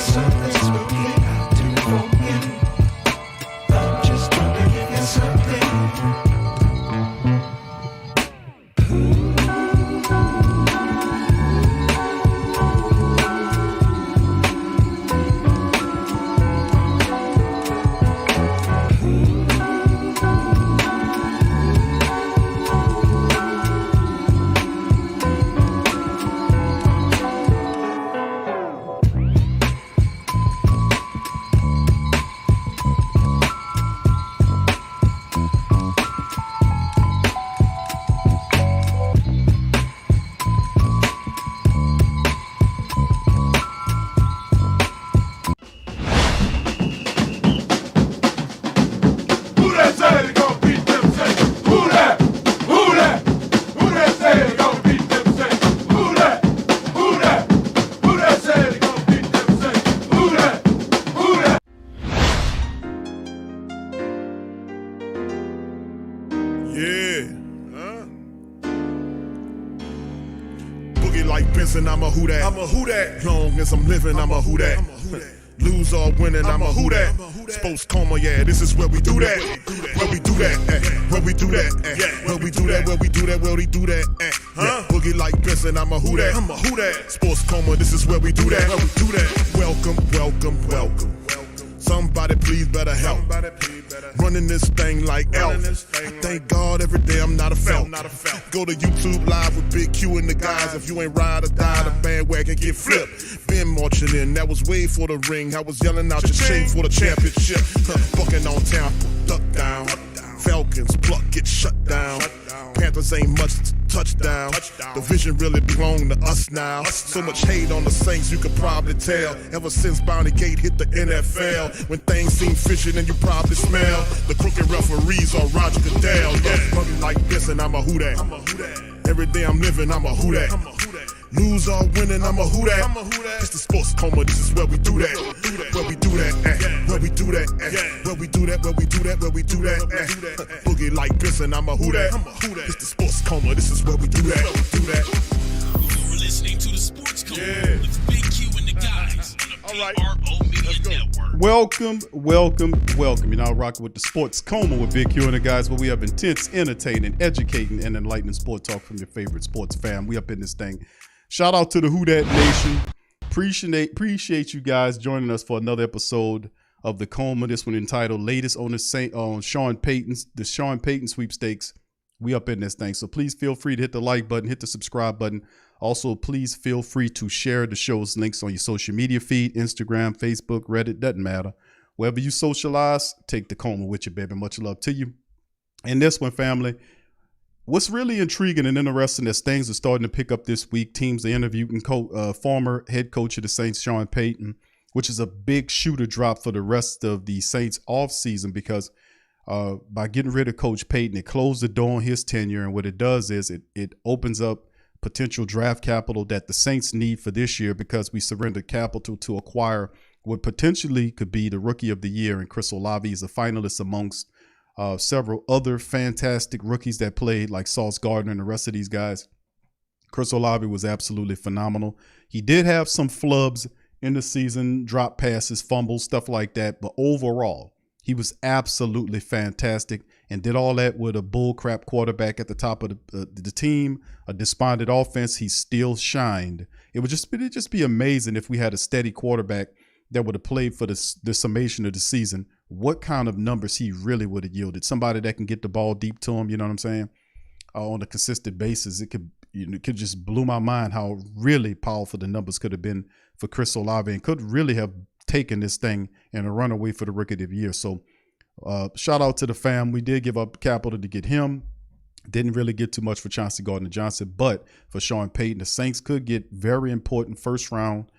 something spooky to broken. I'm just trying to give you something. I'm a who that. I'm a who that. Long as I'm living, I'm a who that. Lose or winning, I'm a who that. Sports coma, yeah, this is where we do that. Where we do that, where we do that, where we do that, where we do that, where we do that, huh? Boogie like Benson, I'm a who that. I'm a who that. Sports coma, this is where we do that. Where we do that. Welcome, welcome, welcome. Somebody please better help. Running this thing like Elf. I thank God every day I'm not a felt. Go to YouTube Live with Big Q and the guys. If you ain't ride or die, the bandwagon get flipped. Been marching in, that was way for the ring. I was yelling out your shame for the championship. Bucking on town, duck down. Falcons pluck, get shut down. Panthers ain't much touchdown. The vision really belong to us now. So much hate on the Saints, you could probably tell. Ever since Bounty Gate hit the NFL, when things seem fishy, then you probably smell the crooked referees or Roger Goodell. Yeah, fucking like this, and I'm a who that. Every day I'm living, I'm a who that. Lose or winning, I'm a who that. It's the sports coma, this is where we do that. Where we do that, where we do that, where we do that, where we do that, where we do that. Boogie like Benson, I'm a who that. It's the sports coma, this is where we do that. You're listening to the Sports Coma with Big Q and the guys on the PRO Media Network. Welcome. You're now rocking with the Sports Coma with Big Q and the guys, where we have intense, entertaining, educating, and enlightening sport talk from your favorite sports fan. We up in this thing. Shout out to the Who Dat Nation. Appreciate you guys joining us for another episode of the Coma. This one entitled "Latest on the Sean Payton Sweepstakes." We up in this thing, so please feel free to hit the like button, hit the subscribe button. Also, please feel free to share the show's links on your social media feed, Instagram, Facebook, Reddit, doesn't matter. Wherever you socialize, take the Coma with you, baby. Much love to you. And this one, family. What's really intriguing and interesting is things are starting to pick up this week. Teams are interviewing former head coach of the Saints, Sean Payton, which is a big shooter drop for the rest of the Saints offseason because by getting rid of Coach Payton, it closed the door on his tenure. And what it does is it opens up potential draft capital that the Saints need for this year because we surrendered capital to acquire what potentially could be the Rookie of the Year. And Chris Olave is a finalist amongst several other fantastic rookies that played, like Sauce Gardner and the rest of these guys. Chris Olave was absolutely phenomenal. He did have some flubs in the season, drop passes, fumbles, stuff like that. But overall, he was absolutely fantastic and did all that with a bullcrap quarterback at the top of the team, a despondent offense. He still shined. It'd just be amazing if we had a steady quarterback that would have played for the summation of the season, what kind of numbers he really would have yielded. Somebody that can get the ball deep to him, you know what I'm saying, on a consistent basis. It could just blew my mind how really powerful the numbers could have been for Chris Olave and could really have taken this thing and a runaway for the Rookie of the Year. So shout out to the fam. We did give up capital to get him. Didn't really get too much for Chauncey Gardner-Johnson, but for Sean Payton, the Saints could get very important first round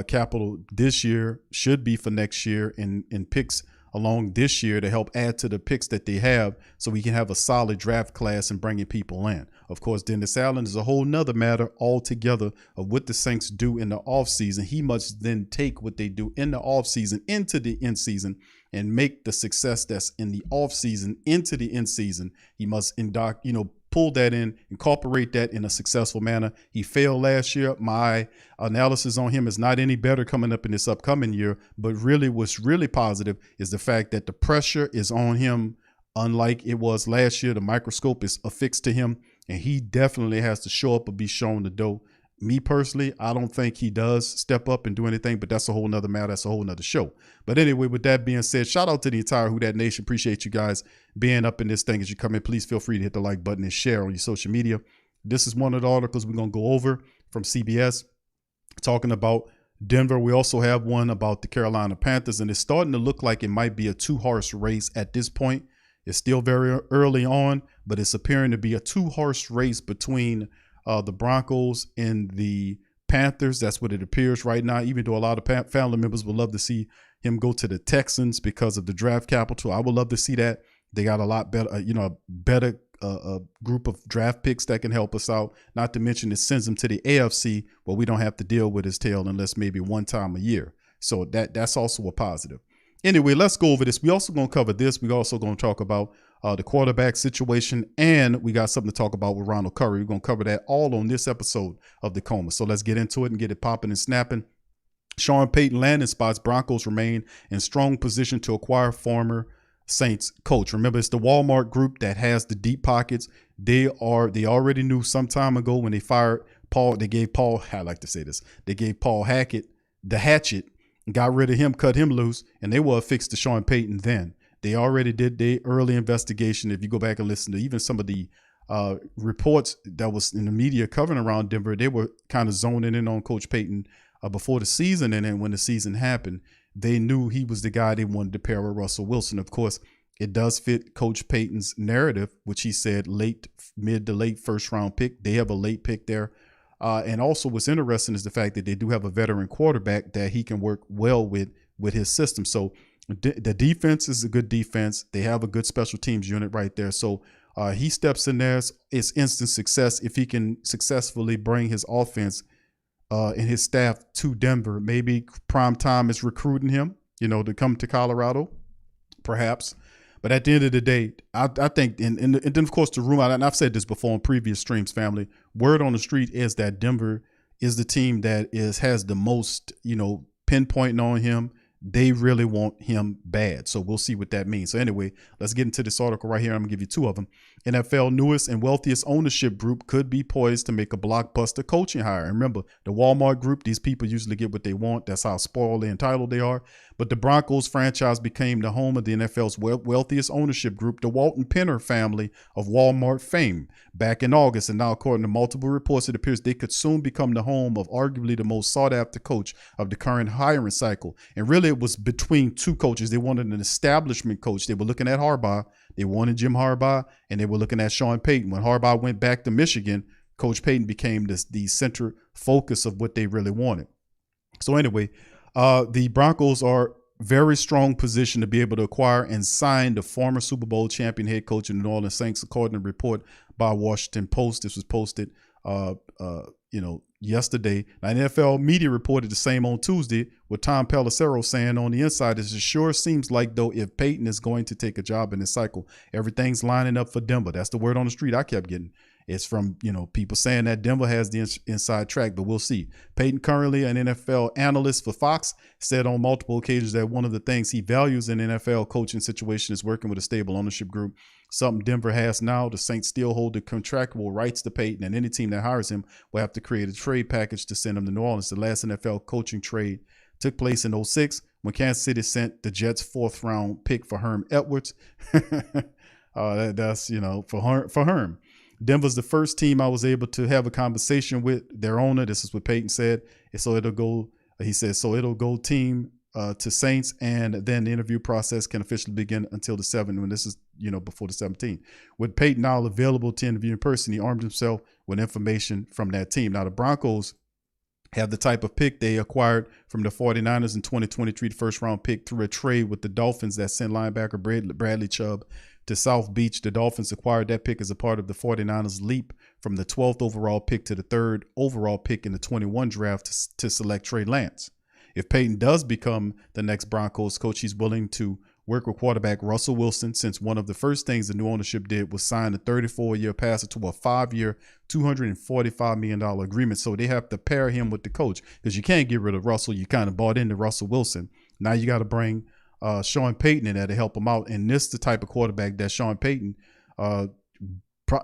capital this year, should be for next year, and picks along this year to help add to the picks that they have so we can have a solid draft class and bringing people in. Of course, Dennis Allen is a whole nother matter altogether of what the Saints do in the offseason. He must then take what they do in the offseason into the end season and make the success that's in the offseason into the end season. He must pull that in, incorporate that in a successful manner. He failed last year. My analysis on him is not any better coming up in this upcoming year, but really what's really positive is the fact that the pressure is on him. Unlike it was last year, the microscope is affixed to him, and he definitely has to show up or be shown the dough. Me personally, I don't think he does step up and do anything, but that's a whole nother matter. That's a whole nother show. But anyway, with that being said, shout out to the entire Who Dat Nation. Appreciate you guys being up in this thing as you come in. Please feel free to hit the like button and share on your social media. This is one of the articles we're going to go over from CBS talking about Denver. We also have one about the Carolina Panthers, and it's starting to look like it might be a two-horse race at this point. It's still very early on, but it's appearing to be a two-horse race between the Broncos and the Panthers. That's what it appears right now, even though a lot of family members would love to see him go to the Texans because of the draft capital. I would love to see that. They got a lot better, a better group of draft picks that can help us out. Not to mention it sends them to the AFC where we don't have to deal with his tail unless maybe one time a year. So that's also a positive. Anyway, let's go over this. We also going to cover this. We also going to talk about the quarterback situation, and we got something to talk about with Ronald Curry. We're going to cover that all on this episode of The Coma. So let's get into it and get it popping and snapping. Sean Payton landing spots. Broncos remain in strong position to acquire former Saints coach. Remember, it's the Walmart group that has the deep pockets. They already knew some time ago when they fired Paul. They gave Paul, I like to say this, they gave Paul Hackett the hatchet, got rid of him, cut him loose, and they were affixed to Sean Payton then. They already did their early investigation. If you go back and listen to even some of the reports that was in the media covering around Denver, they were kind of zoning in on Coach Payton before the season. And then when the season happened, they knew he was the guy they wanted to pair with Russell Wilson. Of course, it does fit Coach Payton's narrative, which he said mid to late first round pick. They have a late pick there. And also what's interesting is the fact that they do have a veteran quarterback that he can work well with his system. So the defense is a good defense. They have a good special teams unit right there. So he steps in there. It's instant success if he can successfully bring his offense and his staff to Denver. Maybe prime time is recruiting him, to come to Colorado, perhaps. But at the end of the day, I think, and then of course the rumor, and I've said this before on previous streams, family, word on the street is that Denver is the team that has the most, pinpointing on him. They really want him bad. So we'll see what that means. So anyway, let's get into this article right here. I'm going to give you two of them. NFL newest and wealthiest ownership group could be poised to make a blockbuster coaching hire. And remember, the Walmart group, these people usually get what they want. That's how spoiled and entitled they are. But the Broncos franchise became the home of the NFL's wealthiest ownership group, the Walton Penner family of Walmart fame, back in August. And now, according to multiple reports, it appears they could soon become the home of arguably the most sought-after coach of the current hiring cycle. And really, it was between two coaches. They wanted an establishment coach. They were looking at Harbaugh. They wanted Jim Harbaugh, and they were looking at Sean Payton. When Harbaugh went back to Michigan, Coach Payton became the center focus of what they really wanted. So anyway, the Broncos are very strong position to be able to acquire and sign the former Super Bowl champion head coach of the New Orleans Saints, according to a report by Washington Post. This was posted, yesterday. Now, NFL media reported the same on Tuesday, with Tom Pelissero saying on the inside, it sure seems like, though, if Payton is going to take a job in this cycle, everything's lining up for Denver. That's the word on the street I kept getting. It's from, people saying that Denver has the inside track, but we'll see. Payton, currently an NFL analyst for Fox, said on multiple occasions that one of the things he values in NFL coaching situation is working with a stable ownership group, something Denver has now. The Saints still hold the contractual rights to Payton, and any team that hires him will have to create a trade package to send him to New Orleans. The last NFL coaching trade took place in 2006 when Kansas City sent the Jets' 4th-round pick for Herm Edwards. That's, for Herm. Denver's the first team I was able to have a conversation with their owner. This is what Payton said. And so he said, it'll go team to Saints, and then the interview process can officially begin until the 7th, when this is, before the 17th. With Payton now available to interview in person, he armed himself with information from that team. Now, the Broncos have the type of pick they acquired from the 49ers in 2023, the 1st-round pick, through a trade with the Dolphins that sent linebacker Bradley Chubb to South Beach. The Dolphins acquired that pick as a part of the 49ers leap from the 12th overall pick to the 3rd overall pick in the 21 draft to select Trey Lance. If Payton does become the next Broncos coach, he's willing to work with quarterback Russell Wilson, since one of the first things the new ownership did was sign a 34-year passer to a 5-year, $245 million agreement. So they have to pair him with the coach, because you can't get rid of Russell. You kind of bought into Russell Wilson. Now you got to bring Sean Payton in there to help him out. And this is the type of quarterback that Sean Payton,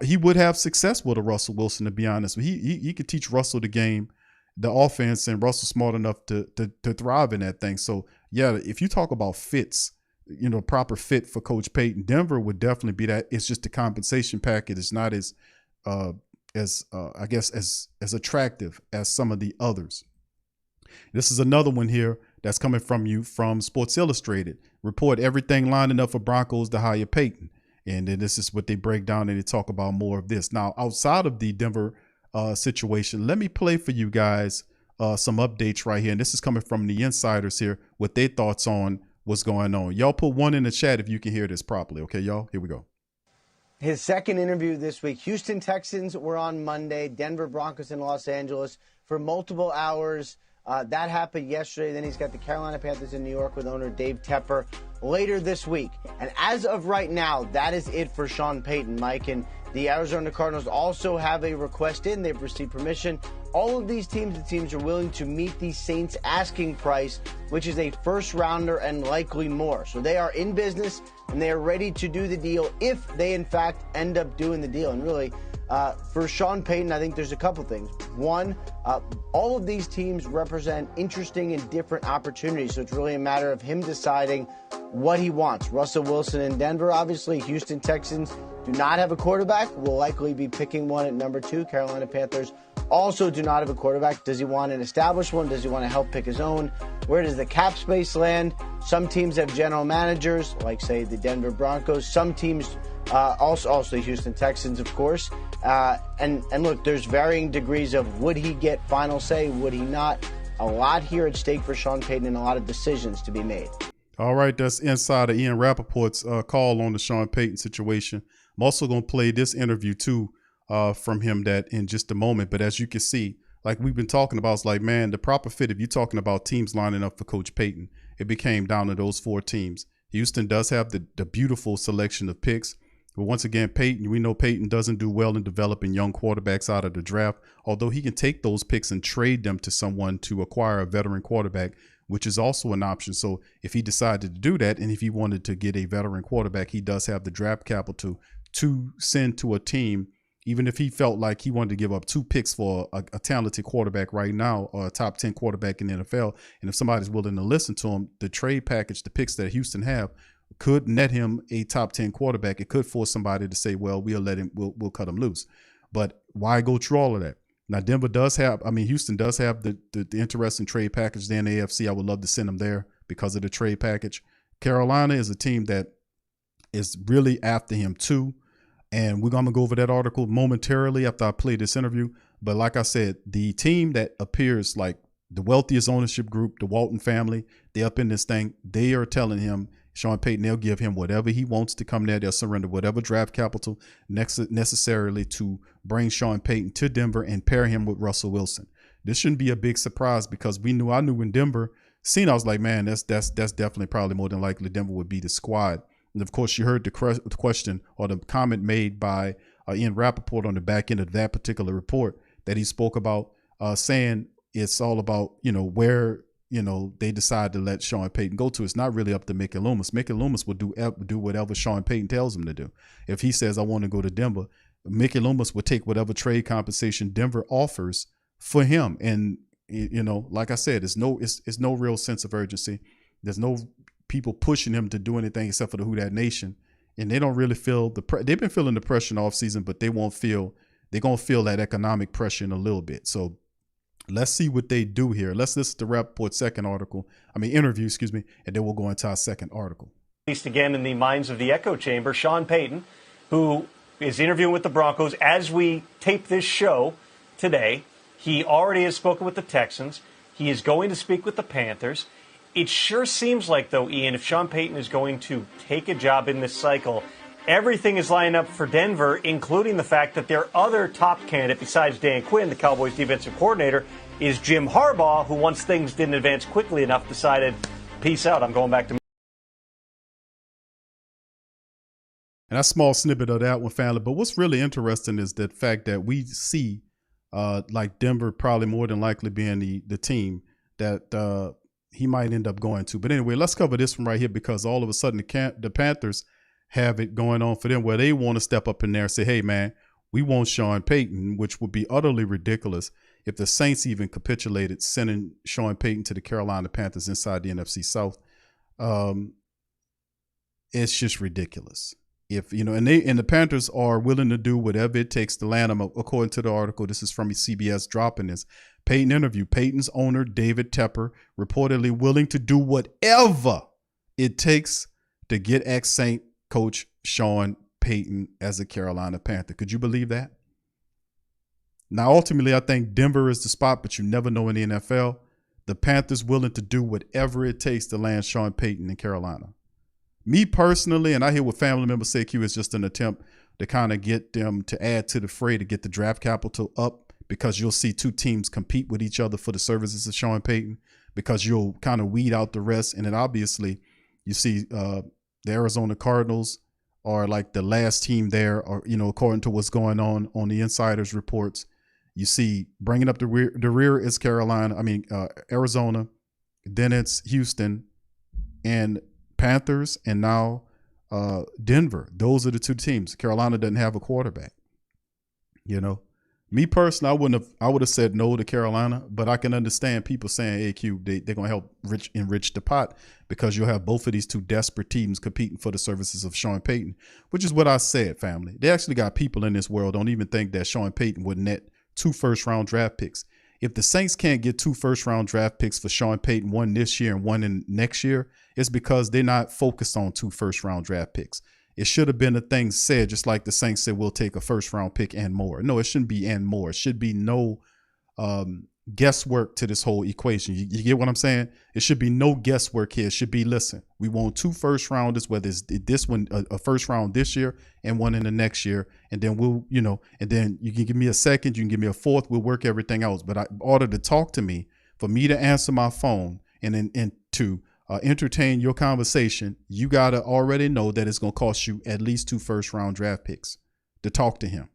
he would have success with a Russell Wilson, to be honest. He could teach Russell the game, the offense, and Russell's smart enough to thrive in that thing. So yeah, if you talk about fits, proper fit for Coach Payton, Denver would definitely be that. It's just the compensation package is not as attractive as some of the others. This is another one here that's coming from you from Sports Illustrated. Report everything lining up for Broncos to hire Payton. And then this is what they break down, and they talk about more of this. Now, outside of the Denver situation, let me play for you guys some updates right here. And this is coming from the insiders here with their thoughts on what's going on. Y'all put one in the chat if you can hear this properly. Okay, y'all? Here we go. His second interview this week. Houston Texans were on Monday. Denver Broncos in Los Angeles for multiple hours. That happened yesterday. Then he's got the Carolina Panthers in New York with owner David Tepper later this week. And as of right now, that is it for Sean Payton, Mike. And the Arizona Cardinals also have a request in. They've received permission. All of these teams are willing to meet the Saints' asking price, which is a first-rounder and likely more. So they are in business, and they are ready to do the deal if they, in fact, end up doing the deal. And really, for Sean Payton, I think there's a couple things. One, all of these teams represent interesting and different opportunities, so it's really a matter of him deciding what he wants. Russell Wilson in Denver, obviously. Houston Texans do not have a quarterback. Will likely be picking one at number 2. Carolina Panthers also do not have a quarterback. Does he want an established one? Does he want to help pick his own? Where does the cap space land? Some teams have general managers, like, say, the Denver Broncos. Some teams also the Houston Texans, of course. And look, there's varying degrees of would he get final say, would he not? A lot here at stake for Sean Payton and a lot of decisions to be made. All right, that's insider Ian Rappaport's call on the Sean Payton situation. I'm also going to play this interview, too, from him that in just a moment. But as you can see, like we've been talking about, it's like, man, the proper fit, if you're talking about teams lining up for Coach Payton, it became down to those 4 teams. Houston does have the beautiful selection of picks. But once again, Payton, we know Payton doesn't do well in developing young quarterbacks out of the draft, although he can take those picks and trade them to someone to acquire a veteran quarterback, which is also an option. So if he decided to do that, and if he wanted to get a veteran quarterback, he does have the draft capital to send to a team, even if he felt like he wanted to give up 2 picks for a talented quarterback right now, or a top 10 quarterback in the NFL. And if somebody's willing to listen to him, the trade package, the picks that Houston have, could net him a top 10 quarterback. It could force somebody to say, well, we'll cut him loose. But why go through all of that? Now, Houston does have the interesting trade package there in the AFC. I would love to send them there because of the trade package. Carolina is a team that is really after him too. And we're going to go over that article momentarily after I play this interview. But like I said, the team that appears like the wealthiest ownership group, the Walton family, they're up in this thing. They are telling him, Sean Payton, they'll give him whatever he wants to come there. They'll surrender whatever draft capital necessarily to bring Sean Payton to Denver and pair him with Russell Wilson. This shouldn't be a big surprise because I knew in Denver, I was like, man, that's definitely probably more than likely Denver would be the squad. And of course, you heard the question or the comment made by Ian Rappaport on the back end of that particular report that he spoke about, saying it's all about, where they decide to let Sean Payton go to. It's not really up to Mickey Loomis. Mickey Loomis will do whatever Sean Payton tells him to do. If he says, I want to go to Denver, Mickey Loomis will take whatever trade compensation Denver offers for him. And, like I said, it's no real sense of urgency. There's no people pushing him to do anything except for the Who Dat Nation. And they don't really feel they've been feeling the pressure in the offseason, but they're going to feel that economic pressure in a little bit. So let's see what they do here. Let's listen to Rappaport's interview, and then we'll go into our second article. At least again in the minds of the echo chamber, Sean Payton, who is interviewing with the Broncos as we tape this show today. He already has spoken with the Texans. He is going to speak with the Panthers. It sure seems like, though, Ian, if Sean Payton is going to take a job in this cycle, everything is lining up for Denver, including the fact that their other top candidate, besides Dan Quinn, the Cowboys defensive coordinator, is Jim Harbaugh, who once things didn't advance quickly enough decided, peace out, I'm going back to And a small snippet of that one, family. But what's really interesting is the fact that we see like Denver probably more than likely being the team that he might end up going to. But anyway, let's cover this one right here, because all of a sudden the Panthers have it going on for them where they want to step up in there and say, hey, man, we want Sean Payton, which would be utterly ridiculous if the Saints even capitulated sending Sean Payton to the Carolina Panthers inside the NFC South. It's just ridiculous. If you know, and the Panthers are willing to do whatever it takes to land him. According to the article, this is from CBS dropping this Payton interview. Payton's owner, David Tepper, reportedly willing to do whatever it takes to get ex-Saint coach Sean Payton as a Carolina Panther. Could you believe that? Now, ultimately, I think Denver is the spot, but you never know in the NFL. The Panthers willing to do whatever it takes to land Sean Payton in Carolina. Me personally, and I hear what family members say, Q, is just an attempt to kind of get them to add to the fray to get the draft capital up, because you'll see two teams compete with each other for the services of Sean Payton, because you'll kind of weed out the rest. And then obviously you see the Arizona Cardinals are like the last team there, or, you know, according to what's going on the insiders reports. You see bringing up the rear is Arizona, then it's Houston and Panthers, and now Denver. Those are the two teams. Carolina doesn't have a quarterback. You know, me personally, I would have said no to Carolina, but I can understand people saying, hey, Q, they're going to help enrich the pot, because you'll have both of these two desperate teams competing for the services of Sean Payton, which is what I said, family. They actually got people in this world don't even think that Sean Payton would net 2 first-round draft picks. If the Saints can't get 2 first-round draft picks for Sean Payton, one this year and one in next year, it's because they're not focused on 2 first-round draft picks. It should have been a thing said, just like the Saints said, we'll take a first-round pick and more. No, it shouldn't be and more. It should be no guesswork to this whole equation. You get what I'm saying? It should be no guesswork here. It should be, listen, we want 2 first-rounders, whether it's this one, a first round this year and one in the next year. And then we'll, you know, and then you can give me a second, you can give me a fourth, we'll work everything else. But in order to talk to me, for me to answer my phone and to entertain your conversation, you got to already know that it's going to cost you at least 2 first-round draft picks to talk to him.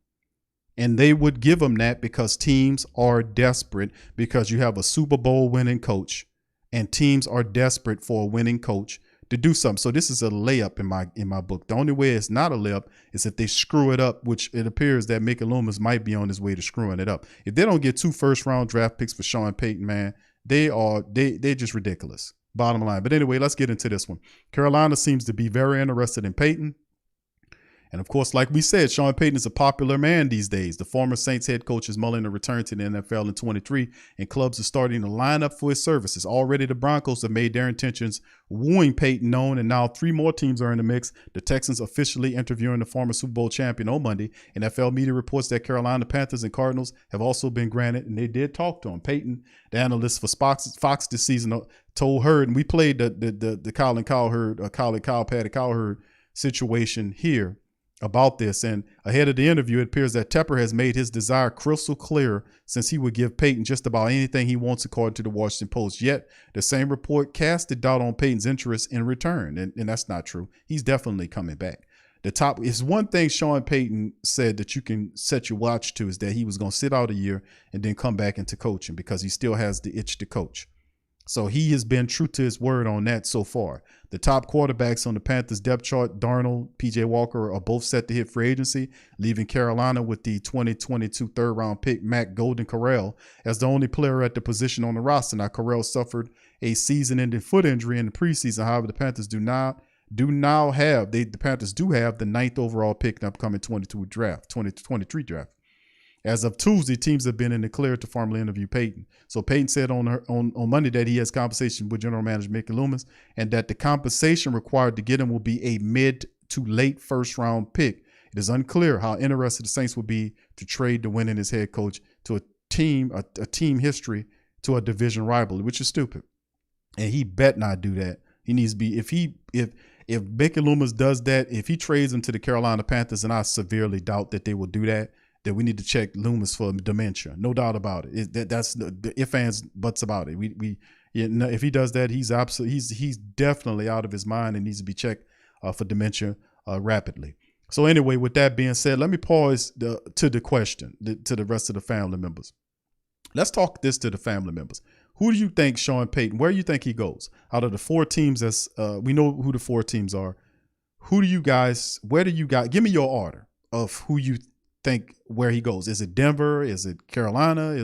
And they would give them that because teams are desperate, because you have a Super Bowl winning coach, and teams are desperate for a winning coach to do something. So this is a layup in my book. The only way it's not a layup is if they screw it up, which it appears that Mickey Loomis might be on his way to screwing it up. If they don't get 2 first-round draft picks for Sean Payton, man, they're just ridiculous. Bottom line. But anyway, let's get into this one. Carolina seems to be very interested in Payton. And of course, like we said, Sean Payton is a popular man these days. The former Saints head coach is mulling a return to the NFL in 23, and clubs are starting to line up for his services. Already, the Broncos have made their intentions wooing Payton known, and now 3 more teams are in the mix. The Texans officially interviewing the former Super Bowl champion on Monday. NFL media reports that Carolina Panthers and Cardinals have also been granted, and they did talk to him. Payton, the analyst for Fox this season, told Hurd, and we played the Colin Cowherd, Patty Cowherd situation here about this. And ahead of the interview, it appears that Tepper has made his desire crystal clear, since he would give Payton just about anything he wants, according to the Washington Post. Yet the same report casted doubt on Payton's interest in return, and that's not true. He's definitely coming back. The top is one thing Sean Payton said that you can set your watch to, is that he was going to sit out a year and then come back into coaching, because he still has the itch to coach. So he has been true to his word on that so far. The top quarterbacks on the Panthers depth chart, Darnold, P.J. Walker, are both set to hit free agency, leaving Carolina with the 2022 third-round pick, Matt Golden-Corral, as the only player at the position on the roster. Now, Corral suffered a season-ending foot injury in the preseason. However, the Panthers do have the 9th overall pick in the upcoming 2023 draft. As of Tuesday, teams have been in the clear to formally interview Payton. So Payton said on Monday that he has conversation with general manager Mickey Loomis, and that the compensation required to get him will be a mid to late first-round pick. It is unclear how interested the Saints would be to trade the winning his head coach to a team history to a division rival, which is stupid. And he bet not do that. He needs to be, if Mickey Loomis does that, if he trades him to the Carolina Panthers, and I severely doubt that they will do that, that we need to check Loomis for dementia. No doubt about it. That's the if ands buts about it. If he does that, he's definitely out of his mind and needs to be checked for dementia rapidly. So anyway, with that being said, let me pause to the question to the rest of the family members. Let's talk this to the family members. Who do you think Sean Payton, where do you think he goes? Out of the 4 teams, we know who the 4 teams are. Where do you guys, give me your order of who you think where he goes. Is it Denver? Is it Carolina?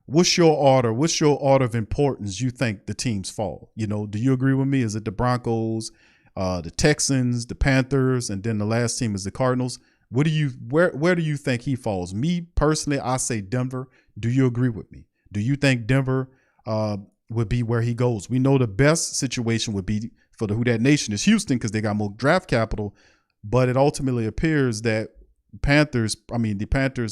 What's your order? What's your order of importance you think the teams fall? Do you agree with me? Is it the Broncos, the Texans, the Panthers, and then the last team is the Cardinals? Where do you think he falls? Me personally, I say Denver. Do you agree with me? Do you think Denver would be where he goes? We know the best situation would be for the Who Dat Nation is Houston because they got more draft capital, but it ultimately appears that the Panthers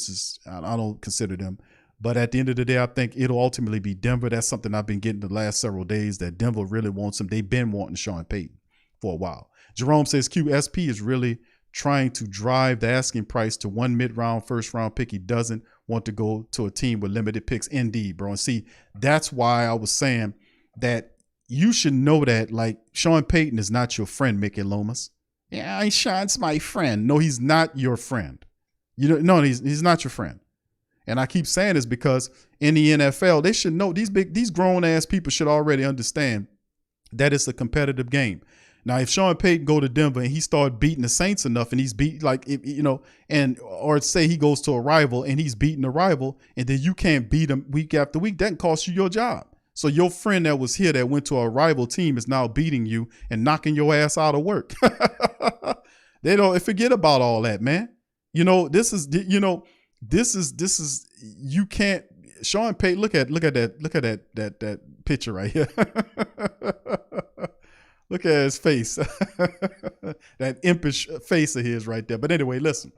is, I don't consider them, but at the end of the day, I think it'll ultimately be Denver. That's something I've been getting the last several days, that Denver really wants him. They've been wanting Sean Payton for a while. Jerome says QSP is really trying to drive the asking price to 1 mid-round, first-round pick. He doesn't want to go to a team with limited picks. Indeed, bro. And see, that's why I was saying that you should know that, like, Sean Payton is not your friend, Mickey Loomis. Yeah, Sean's my friend. No, he's not your friend. No, he's not your friend. And I keep saying this because in the NFL, they should know, these grown-ass people should already understand that it's a competitive game. Now, if Sean Payton go to Denver and he start beating the Saints enough, and he's beat or say he goes to a rival and he's beating a rival, and then you can't beat him week after week, that can cost you your job. So your friend that was here that went to a rival team is now beating you and knocking your ass out of work. They don't forget about all that, man. This is you can't. Sean Payton, look at that picture right here. Look at his face, that impish face of his right there. But anyway, listen,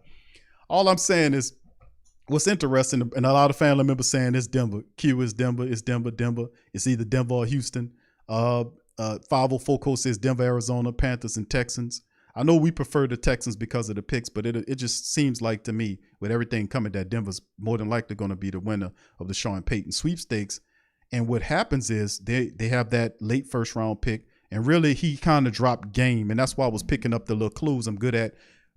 all I'm saying is what's interesting, and a lot of family members saying it's Denver. Q is Denver. It's Denver. It's either Denver or Houston. 504 Coast says Denver, Arizona, Panthers, and Texans. I know we prefer the Texans because of the picks, but it just seems like to me, with everything coming, that Denver's more than likely going to be the winner of the Sean Payton Sweepstakes. And what happens is they have that late first round pick. And really, he kind of dropped game. And that's why I was picking up the little clues. I'm good at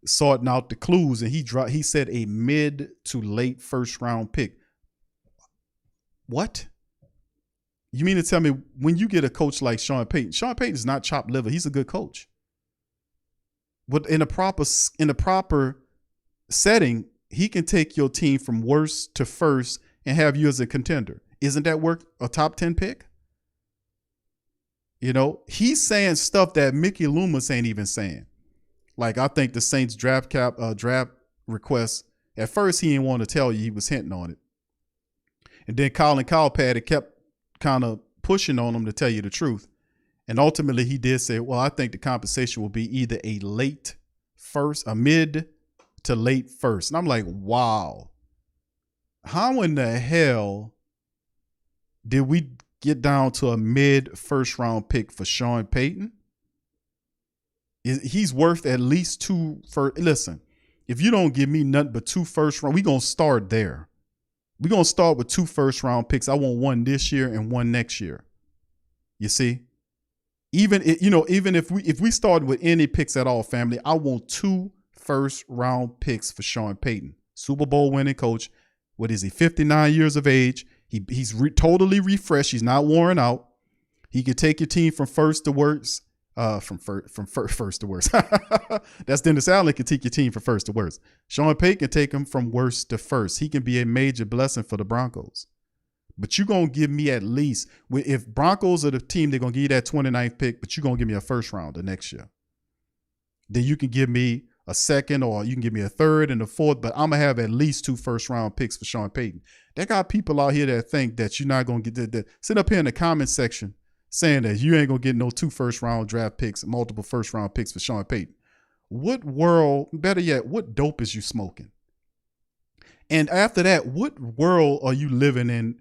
sorting out the clues. And he said a mid to late first round pick. What? You mean to tell me when you get a coach like Sean Payton is not chopped liver. He's a good coach. But in a proper setting, he can take your team from worst to first and have you as a contender. Isn't that worth a top 10 pick? He's saying stuff that Mickey Loomis ain't even saying. Like, I think the Saints draft request, at first he didn't want to tell you, he was hinting on it. And then Colin Cowpad kept kind of pushing on him to tell you the truth. And ultimately he did say, well, I think the compensation will be either a mid to late first. And I'm like, wow. How in the hell did we get down to a mid first round pick for Sean Payton? He's worth at least 2 first. Listen, if you don't give me nothing but 2 first round, we're going to start there. We're going to start with 2 first round picks. I want 1 this year and 1 next year. You see? Even if we started with any picks at all, family, I want 2 first round picks for Sean Payton. Super Bowl winning coach. What is he? 59 years of age. He's totally refreshed. He's not worn out. He could take your team from first to worst. From first to worst. That's Dennis Allen can take your team from first to worst. Sean Payton can take him from worst to first. He can be a major blessing for the Broncos. But you're going to give me at least, if Broncos are the team, they're going to give you that 29th pick, but you're going to give me a first rounder next year. Then you can give me a second, or you can give me a third and a fourth, but I'm going to have at least 2 first round picks for Sean Payton. They got people out here that think that you're not going to get that. Sit up here in the comment section saying that you ain't going to get no 2 first round draft picks, multiple first round picks for Sean Payton. What world, better yet, what dope is you smoking? And after that, what world are you living in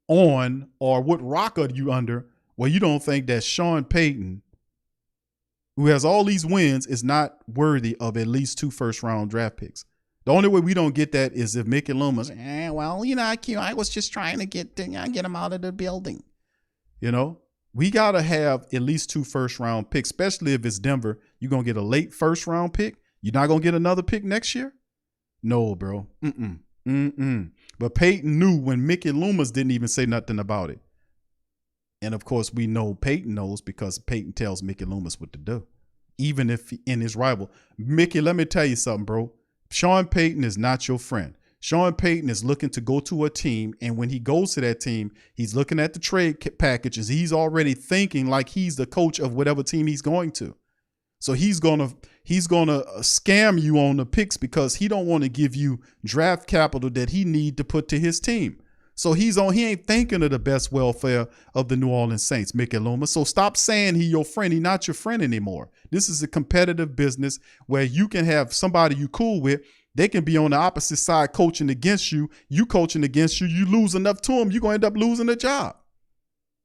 or what rock are you under where you don't think that Sean Payton, who has all these wins, is not worthy of at least 2 first round draft picks? The only way we don't get that is if Mickey Loomis, I was just trying to get him out of the building. We got to have at least 2 first round picks, especially if it's Denver. You're going to get a late first round pick. You're not going to get another pick next year? No, bro. But Peyton knew when Mickey Loomis didn't even say nothing about it. And, of course, we know Peyton knows because Peyton tells Mickey Loomis what to do. Even if in his rival. Mickey, let me tell you something, bro. Sean Payton is not your friend. Sean Payton is looking to go to a team, and when he goes to that team, he's looking at the trade packages. He's already thinking like he's the coach of whatever team he's going to. So he's gonna scam you on the picks because he don't want to give you draft capital that he need to put to his team. So he ain't thinking of the best welfare of the New Orleans Saints, Mickey Loomis. So stop saying he your friend. He not your friend anymore. This is a competitive business where you can have somebody you cool with. They can be on the opposite side coaching against you. You coaching against you. You lose enough to them, you're going to end up losing the job.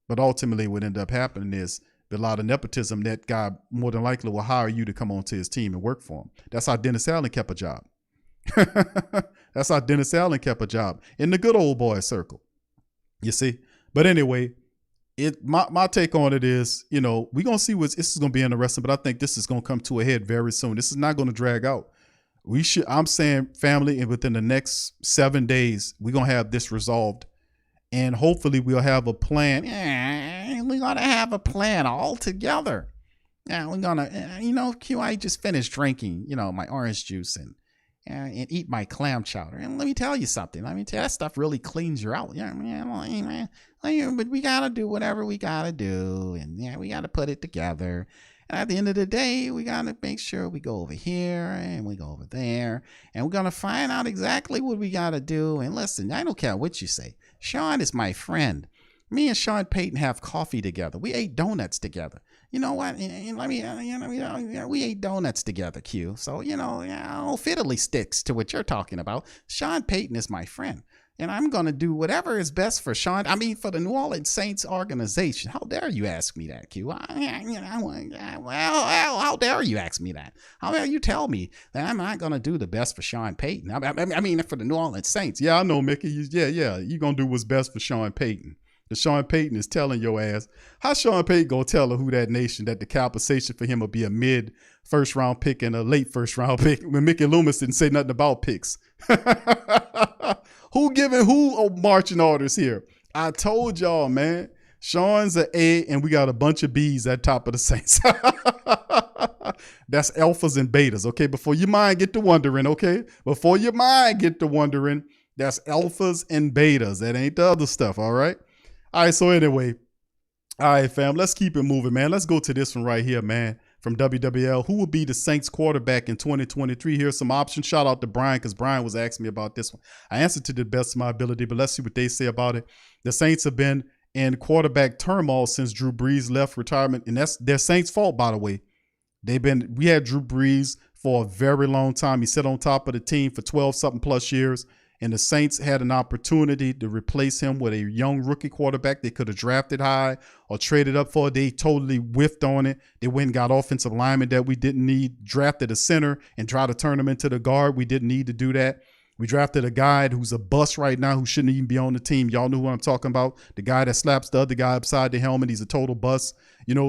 But ultimately what ended up happening is a lot of nepotism. That guy more than likely will hire you to come onto his team and work for him. That's how Dennis Allen kept a job. That's how Dennis Allen kept a job in the good old boy circle. You see? But anyway, my take on it is, we're going to see this is going to be interesting, but I think this is going to come to a head very soon. This is not going to drag out. I'm saying, family, and within the next 7 days, we're going to have this resolved. And hopefully we'll have a plan. Yeah, we're going to have a plan all together. Yeah, we're going to, Q, I just finished drinking, my orange juice and eat my clam chowder. And let me tell you something. That stuff really cleans you out. But we got to do whatever we got to do. And we got to put it together. And at the end of the day, we got to make sure we go over here and we go over there. And we're going to find out exactly what we got to do. And listen, I don't care what you say. Sean is my friend. Me and Sean Payton have coffee together. We ate donuts together. You know what? We ate donuts together, Q. So, fiddly sticks to what you're talking about. Sean Payton is my friend. And I'm going to do whatever is best for Sean. For the New Orleans Saints organization. How dare you ask me that, Q? How dare you ask me that? How dare you tell me that I'm not going to do the best for Sean Payton? For the New Orleans Saints. Yeah, I know, Mickey. Yeah. You're going to do what's best for Sean Payton. The Sean Payton is telling your ass. How Sean Payton going to tell a Who Dat Nation that the compensation for him will be a mid first round pick and a late first round pick when Mickey Loomis didn't say nothing about picks? Who giving who marching orders here? I told y'all, man. Sean's an A, and we got a bunch of B's at top of the Saints. That's alphas and betas, okay? Before your mind get to wondering, okay? Before your mind get to wondering, that's alphas and betas. That ain't the other stuff, all right? All right, so anyway. All right, fam, let's keep it moving, man. Let's go to this one right here, man. From WWL, who will be the Saints quarterback in 2023? Here's some options. Shout out to Brian, because Brian was asking me about this one. I answered to the best of my ability, but let's see what they say about it. The Saints have been in quarterback turmoil since Drew Brees left retirement, and that's their Saints' fault, by the way. We had Drew Brees for a very long time. He sat on top of the team for 12-something plus years, and the Saints had an opportunity to replace him with a young rookie quarterback they could have drafted high or traded up for. They totally whiffed on it. They went and got offensive linemen that we didn't need, drafted a center and tried to turn him into the guard. We didn't need to do that. We drafted a guy who's a bust right now who shouldn't even be on the team. Y'all know who I'm talking about. The guy that slaps the other guy upside the helmet. He's a total bust.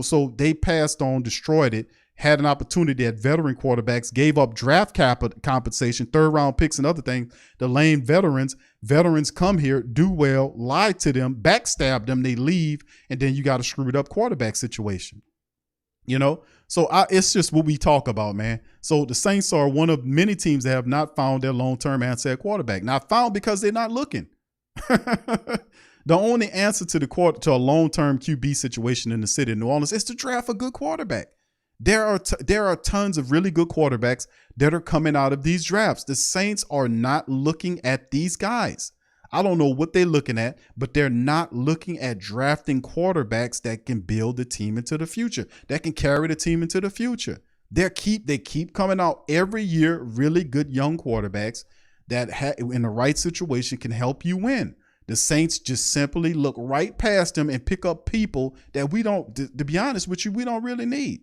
So they passed on, destroyed it. Had an opportunity at veteran quarterbacks, gave up draft compensation, third-round picks and other things. The lame veterans come here, do well, lie to them, backstab them, they leave, and then you got a screwed up quarterback situation. So it's just what we talk about, man. So the Saints are one of many teams that have not found their long-term answer at quarterback. Not found because they're not looking. The only answer to a long-term QB situation in the city of New Orleans is to draft a good quarterback. There are tons of really good quarterbacks that are coming out of these drafts. The Saints are not looking at these guys. I don't know what they're looking at, but they're not looking at drafting quarterbacks that can build the team into the future, that can carry the team into the future. They keep coming out every year, really good young quarterbacks that in the right situation can help you win. The Saints just simply look right past them and pick up people that we don't, to be honest with you, we don't really need.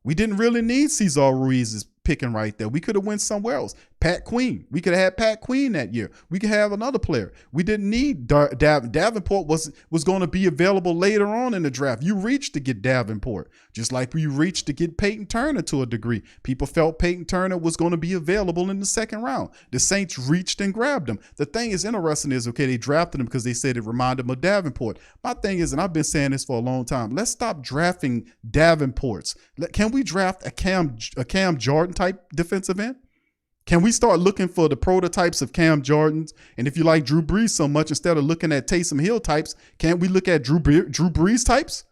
We didn't really need Cesar Ruiz's picking right there. We could have went somewhere else. Pat Queen. We could have had Pat Queen that year. We could have another player. We didn't need Davenport was going to be available later on in the draft. You reached to get Davenport, just like we reached to get Peyton Turner to a degree. People felt Peyton Turner was going to be available in the second round. The Saints reached and grabbed him. The thing is interesting is, okay, they drafted him because they said it reminded them of Davenport. My thing is, and I've been saying this for a long time, let's stop drafting Davenports. Can we draft a Cam Jordan type defensive end? Can we start looking for the prototypes of Cam Jordans? And if you like Drew Brees so much, instead of looking at Taysom Hill types, can't we look at Drew Brees types?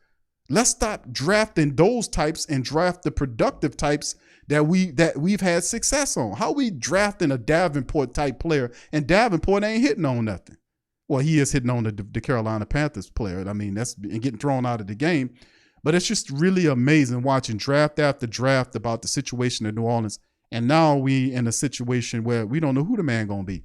Let's stop drafting those types and draft the productive types that we've had success on. How we drafting a Davenport type player and Davenport ain't hitting on nothing? Well, he is hitting on the Carolina Panthers player. I mean, that's getting thrown out of the game. But it's just really amazing watching draft after draft about the situation in New Orleans. And now we in a situation where we don't know who the man going to be.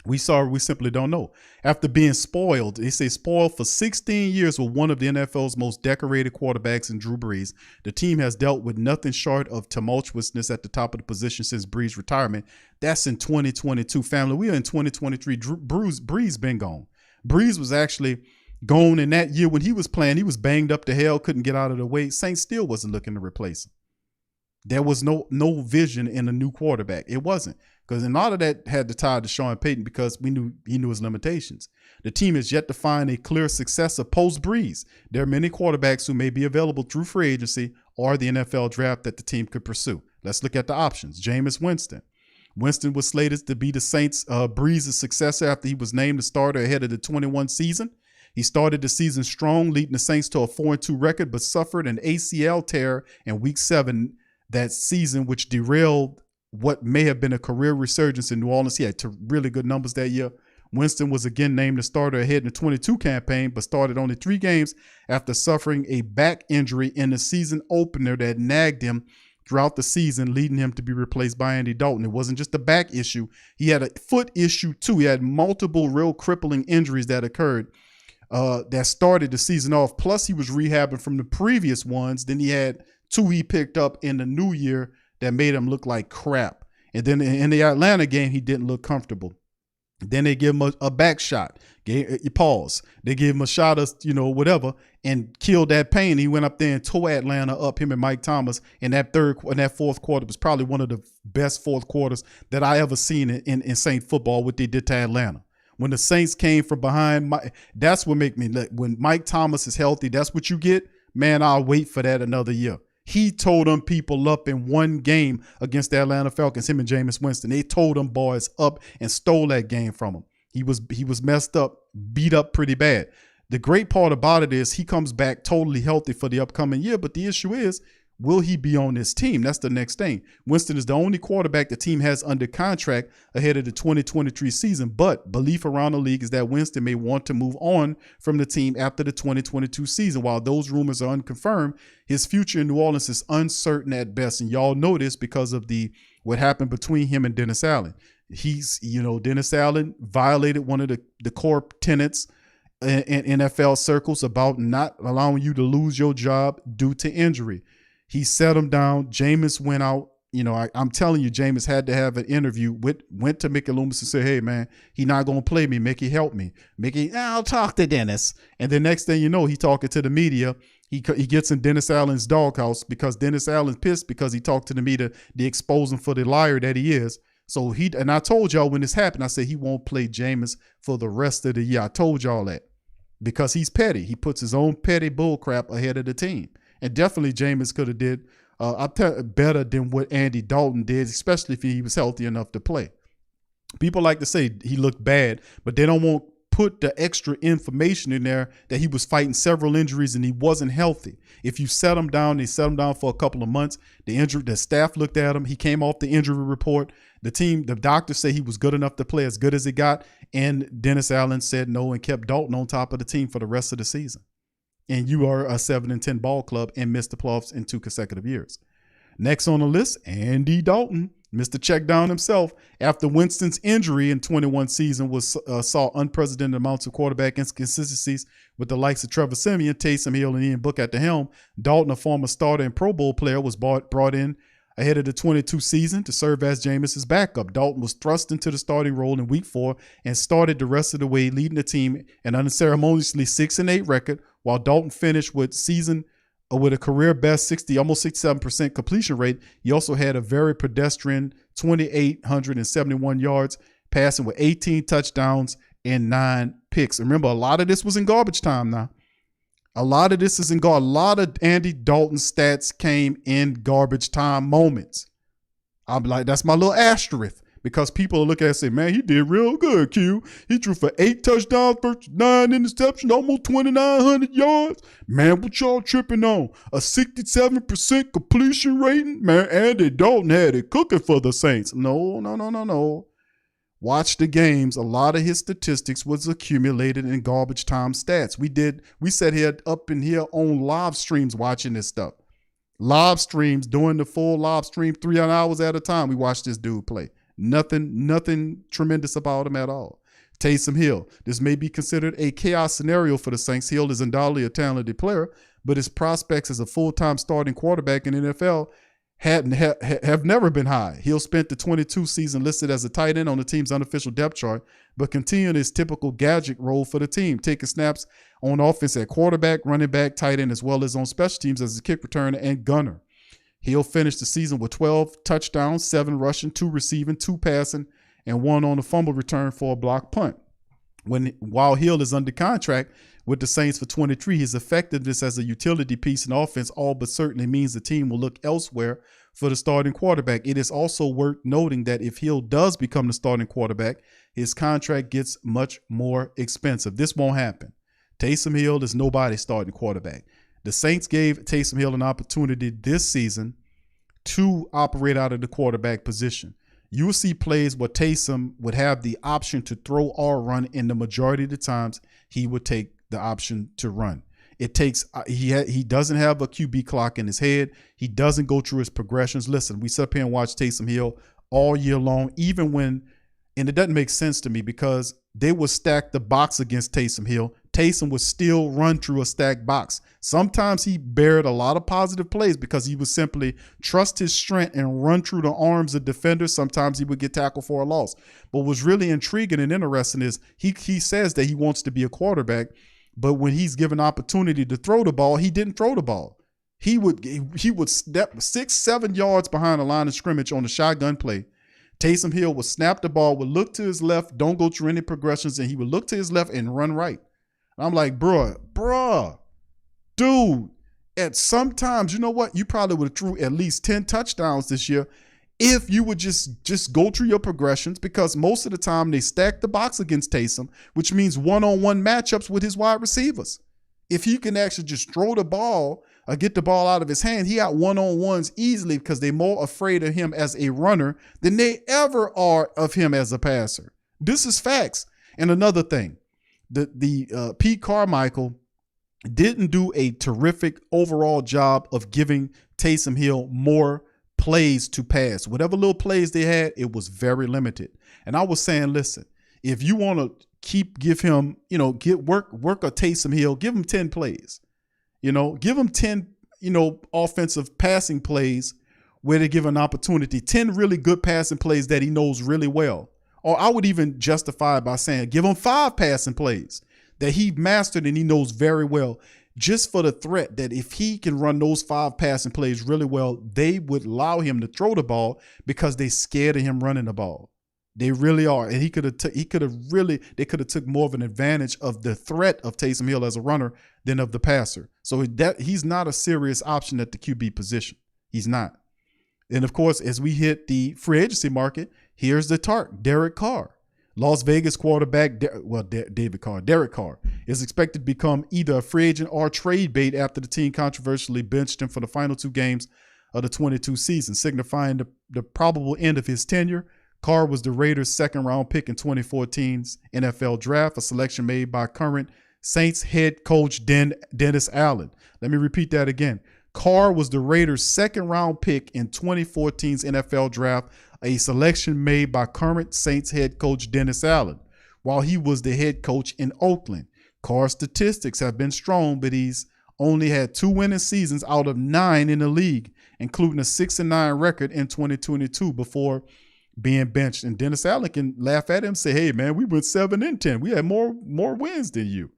We simply don't know. After being spoiled, they say spoiled for 16 years with one of the NFL's most decorated quarterbacks in Drew Brees, the team has dealt with nothing short of tumultuousness at the top of the position since Brees' retirement. That's in 2022. Family, we are in 2023. Brees been gone. Brees was actually gone in that year when he was playing. He was banged up to hell, couldn't get out of the way. Saints still wasn't looking to replace him. There was no vision in a new quarterback. It wasn't, because a lot of that had to tie to Sean Payton because he knew his limitations. The team has yet to find a clear successor post Brees. There are many quarterbacks who may be available through free agency or the NFL draft that the team could pursue. Let's look at the options. Jameis Winston. Winston was slated to be the Saints' Brees' successor after he was named the starter ahead of the 21 season. He started the season strong, leading the Saints to a 4-2 record, but suffered an ACL tear in Week 7 that season, which derailed what may have been a career resurgence in New Orleans. He had really good numbers that year. Winston was again named the starter ahead in the 22 campaign, but started only 3 games after suffering a back injury in the season opener that nagged him throughout the season, leading him to be replaced by Andy Dalton. It wasn't just a back issue. He had a foot issue too. He had multiple real crippling injuries that occurred that started the season off. Plus he was rehabbing from the previous ones. Then he had 2 he picked up in the new year that made him look like crap. And then in the Atlanta game, he didn't look comfortable. Then they give him a back shot. Pause. They gave him a shot of, whatever, and killed that pain. He went up there and tore Atlanta up, him and Mike Thomas. And that fourth quarter was probably one of the best fourth quarters that I ever seen in Saint football, what they did to Atlanta. When the Saints came from behind, that's what make me look. When Mike Thomas is healthy, that's what you get. Man, I'll wait for that another year. He told them people up in one game against the Atlanta Falcons, him and Jameis Winston. They told them boys up and stole that game from him. He was messed up, beat up pretty bad. The great part about it is he comes back totally healthy for the upcoming year, but the issue is, will he be on this team? That's the next thing. Winston is the only quarterback the team has under contract ahead of the 2023 season, but belief around the league is that Winston may want to move on from the team after the 2022 season. While those rumors are unconfirmed, his future in New Orleans is uncertain at best, and y'all know this because of what happened between him and Dennis Allen. Dennis Allen violated one of the core tenets in NFL circles about not allowing you to lose your job due to injury. He set him down. Jameis went out. I'm telling you, Jameis had to have an interview. Went to Mickey Loomis and said, "Hey, man, he not going to play me. Mickey, help me. Mickey, I'll talk to Dennis." And the next thing you know, he talking to the media. He gets in Dennis Allen's doghouse because Dennis Allen's pissed because he talked to the media. They expose him for the liar that he is. So and I told y'all when this happened, I said he won't play Jameis for the rest of the year. I told y'all that because he's petty. He puts his own petty bullcrap ahead of the team. And definitely Jameis could have did better than what Andy Dalton did, especially if he was healthy enough to play. People like to say he looked bad, but they don't want to put the extra information in there that he was fighting several injuries and he wasn't healthy. If you set him down, they set him down for a couple of months. The staff looked at him. He came off the injury report. The doctors say he was good enough to play as good as he got. And Dennis Allen said no and kept Dalton on top of the team for the rest of the season. And you are a 7-10 ball club and missed the playoffs in 2 consecutive years. Next on the list, Andy Dalton, Mr. Checkdown himself. After Winston's injury in 21 season saw unprecedented amounts of quarterback inconsistencies with the likes of Trevor Siemian, Taysom Hill, and Ian Book at the helm, Dalton, a former starter and Pro Bowl player, was brought in ahead of the 22 season to serve as Jameis' backup. Dalton was thrust into the starting role in week 4 and started the rest of the way, leading the team an unceremoniously 6-8 record, while Dalton finished with a career best almost 67% completion rate. He also had a very pedestrian 2,871 yards, passing with 18 touchdowns and 9 picks. Remember, a lot of this was in garbage time now. A lot of this is in A lot of Andy Dalton's stats came in garbage time moments. I'm like, that's my little asterisk, because people will look at it and say, man, he did real good, Q. He threw for 8 touchdowns, 9 interceptions, almost 2,900 yards. Man, what y'all tripping on? A 67% completion rating? Man, Andy Dalton had it cooking for the Saints. No. Watch the games. A lot of his statistics was accumulated in garbage time stats. We sat here up in here on live streams watching this stuff. Live streams, doing the full live stream 3 hours at a time. We watched this dude play. Nothing tremendous about him at all. Taysom Hill. This may be considered a chaos scenario for the Saints. Hill is undoubtedly a talented player, but his prospects as a full-time starting quarterback in the NFL have never been high. Hill spent the 22 season listed as a tight end on the team's unofficial depth chart, but continued his typical gadget role for the team, taking snaps on offense at quarterback, running back, tight end, as well as on special teams as a kick returner and gunner. Hill finished the season with 12 touchdowns, 7 rushing, 2 receiving, 2 passing, and 1 on a fumble return for a block punt. While Hill is under contract with the Saints for 23, his effectiveness as a utility piece in offense all but certainly means the team will look elsewhere for the starting quarterback. It is also worth noting that if Hill does become the starting quarterback, his contract gets much more expensive. This won't happen. Taysom Hill is nobody's starting quarterback. The Saints gave Taysom Hill an opportunity this season to operate out of the quarterback position. You will see plays where Taysom would have the option to throw or run, and the majority of the times he would take the option to run. It takes he doesn't have a QB clock in his head. He doesn't go through his progressions. Listen, we sit up here and watch Taysom Hill all year long, even when, and it doesn't make sense to me because they would stack the box against Taysom Hill. Taysom would still run through a stacked box. Sometimes he bared a lot of positive plays because he would simply trust his strength and run through the arms of defenders. Sometimes he would get tackled for a loss. But what's really intriguing and interesting is he says that he wants to be a quarterback, but when he's given opportunity to throw the ball, he didn't throw the ball. He would step 6-7 yards behind the line of scrimmage on the shotgun play. Taysom Hill would snap the ball, would look to his left, don't go through any progressions, and he would look to his left and run right. I'm like, bruh, dude, at sometimes, you know what? You probably would have threw at least 10 touchdowns this year if you would just go through your progressions, because most of the time they stack the box against Taysom, which means one-on-one matchups with his wide receivers. If he can actually just throw the ball or get the ball out of his hand, he got one-on-ones easily because they're more afraid of him as a runner than they ever are of him as a passer. This is facts. And another thing, the Pete Carmichael didn't do a terrific overall job of giving Taysom Hill more plays to pass. Whatever little plays they had, it was very limited. And I was saying, listen, if you want to give him, work a Taysom Hill, give him 10 plays. Give him 10, offensive passing plays where they give an opportunity, 10 really good passing plays that he knows really well. Or I would even justify it by saying, give him 5 passing plays that he mastered and he knows very well, just for the threat that if he can run those 5 passing plays really well, they would allow him to throw the ball because they're scared of him running the ball. They really are. And they could have took more of an advantage of the threat of Taysom Hill as a runner than of the passer. So he's not a serious option at the QB position. He's not. And of course, as we hit the free agency market, here's the target, Derek Carr. Las Vegas quarterback, Derek Carr is expected to become either a free agent or trade bait after the team controversially benched him for the final 2 games of the 22 season, signifying the probable end of his tenure. Carr was the Raiders' 2nd-round pick in 2014's NFL draft, a selection made by current Saints head coach Dennis Allen. Let me repeat that again. Carr was the Raiders' 2nd-round pick in 2014's NFL draft, a selection made by current Saints head coach Dennis Allen. While he was the head coach in Oakland, Carr's statistics have been strong, but he's only had 2 winning seasons out of 9 in the league, including a 6-9 record in 2022 before being benched. And Dennis Allen can laugh at him and say, hey, man, we went 7-10. We had more wins than you.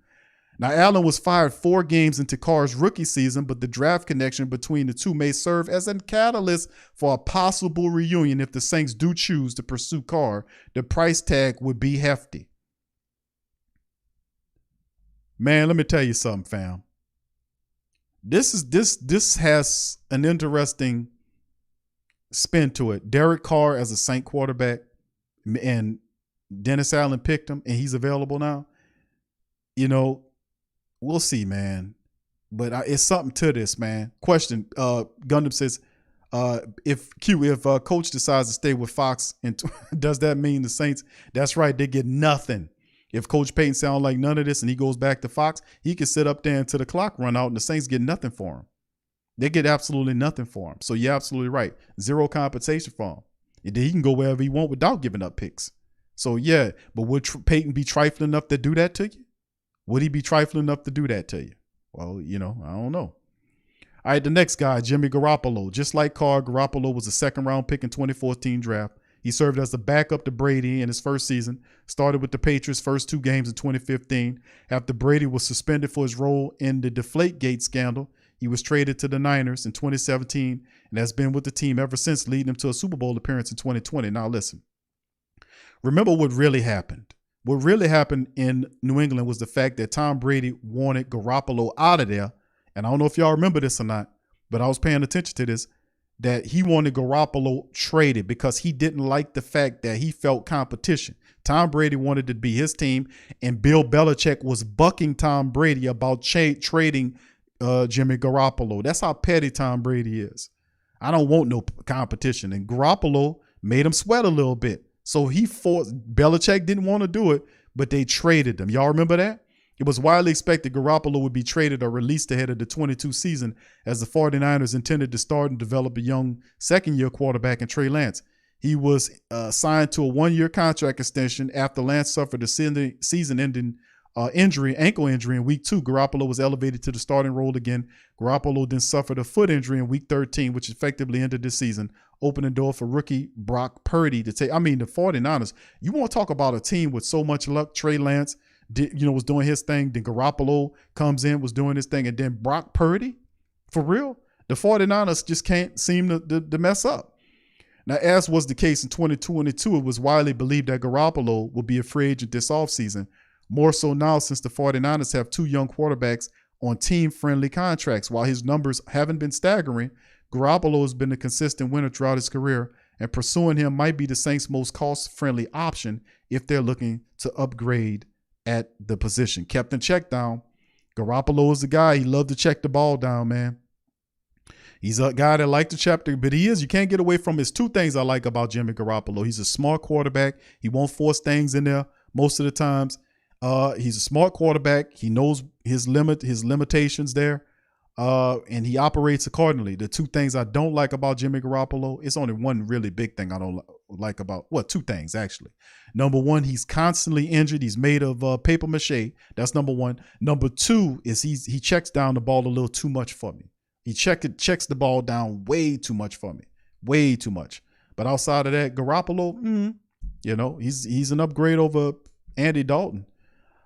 Now, Allen was fired 4 games into Carr's rookie season, but the draft connection between the two may serve as a catalyst for a possible reunion if the Saints do choose to pursue Carr. The price tag would be hefty. Man, let me tell you something, fam. This has an interesting spin to it. Derek Carr as a Saint quarterback, and Dennis Allen picked him, and he's available now. You know, we'll see, man. But it's something to this, man. Question: Gundam says, if Coach decides to stay with Fox, does that mean the Saints? That's right, they get nothing. If Coach Payton sounds like none of this and he goes back to Fox, he can sit up there until the clock run out, and the Saints get nothing for him. They get absolutely nothing for him. So you're absolutely right. Zero compensation for him. And then he can go wherever he wants without giving up picks. So yeah, but would Payton be trifling enough to do that to you? Would he be trifling enough to do that to you? Well, you know, I don't know. All right, the next guy, Jimmy Garoppolo. Just like Carr, Garoppolo was a second-round pick in 2014 draft. He served as the backup to Brady in his first season, started with the Patriots' first 2 games in 2015. After Brady was suspended for his role in the Deflategate scandal, he was traded to the Niners in 2017 and has been with the team ever since, leading them to a Super Bowl appearance in 2020. Now listen, remember what really happened. What really happened in New England was the fact that Tom Brady wanted Garoppolo out of there. And I don't know if y'all remember this or not, but I was paying attention to this, that he wanted Garoppolo traded because he didn't like the fact that he felt competition. Tom Brady wanted to be his team, and Bill Belichick was bucking Tom Brady about trading Jimmy Garoppolo. That's how petty Tom Brady is. I don't want no competition. And Garoppolo made him sweat a little bit. So he forced, Belichick didn't want to do it, but they traded him. Y'all remember that? It was widely expected Garoppolo would be traded or released ahead of the 22 season, as the 49ers intended to start and develop a young second-year quarterback in Trey Lance. He was signed to a 1-year contract extension after Lance suffered a season-ending ankle injury in week 2. Garoppolo was elevated to the starting role again. Garoppolo then suffered a foot injury in week 13, which effectively ended the season, opening the door for rookie Brock Purdy to take. I mean, the 49ers, you want to talk about a team with so much luck. Trey Lance was doing his thing. Then Garoppolo comes in, was doing his thing. And then Brock Purdy, for real, the 49ers just can't seem to mess up. Now, as was the case in 2022, it was widely believed that Garoppolo would be a free agent this offseason. More so now since the 49ers have 2 young quarterbacks on team-friendly contracts. While his numbers haven't been staggering, Garoppolo has been a consistent winner throughout his career, and pursuing him might be the Saints' most cost-friendly option if they're looking to upgrade at the position. Kept in check down. Garoppolo is the guy. He loved to check the ball down, man. He's a guy that liked to check, but you can't get away from his 2 things I like about Jimmy Garoppolo. He's a smart quarterback. He won't force things in there most of the times. He's a smart quarterback. He knows his limitations there, and he operates accordingly. The 2 things I don't like about Jimmy Garoppolo, it's only one really big thing I don't like about, 2 things actually. Number 1, he's constantly injured. He's made of paper mache. That's number 1. Number 2 is he checks down the ball a little too much for me. He checks the ball down way too much for me, way too much. But outside of that, Garoppolo, he's an upgrade over Andy Dalton.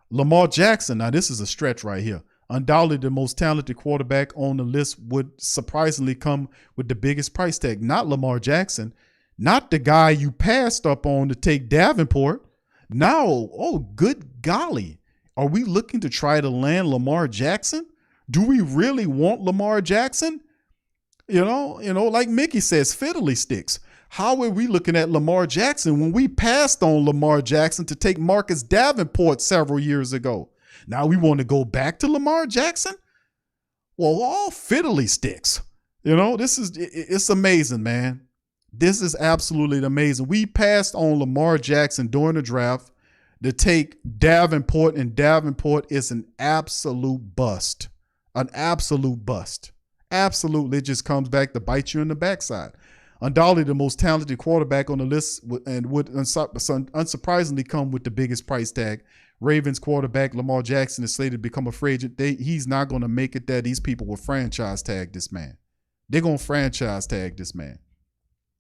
Lamar Jackson, now this is a stretch right here. Undoubtedly the most talented quarterback on the list, would surprisingly come with the biggest price tag. Not Lamar Jackson, not the guy you passed up on to take Davenport. No, oh, good golly. Are we looking to try to land Lamar Jackson? Do we really want Lamar Jackson? Like Mickey says, fiddly sticks. How are we looking at Lamar Jackson when we passed on Lamar Jackson to take Marcus Davenport several years ago? Now we want to go back to Lamar Jackson? Well, all fiddly sticks. It's amazing, man. This is absolutely amazing. We passed on Lamar Jackson during the draft to take Davenport, and Davenport is an absolute bust. An absolute bust. Absolutely, it just comes back to bite you in the backside. Undoubtedly the most talented quarterback on the list, and would unsurprisingly come with the biggest price tag. Ravens quarterback Lamar Jackson is slated to become a free agent. He's not going to make it there. These people will franchise tag this man. They're going to franchise tag this man.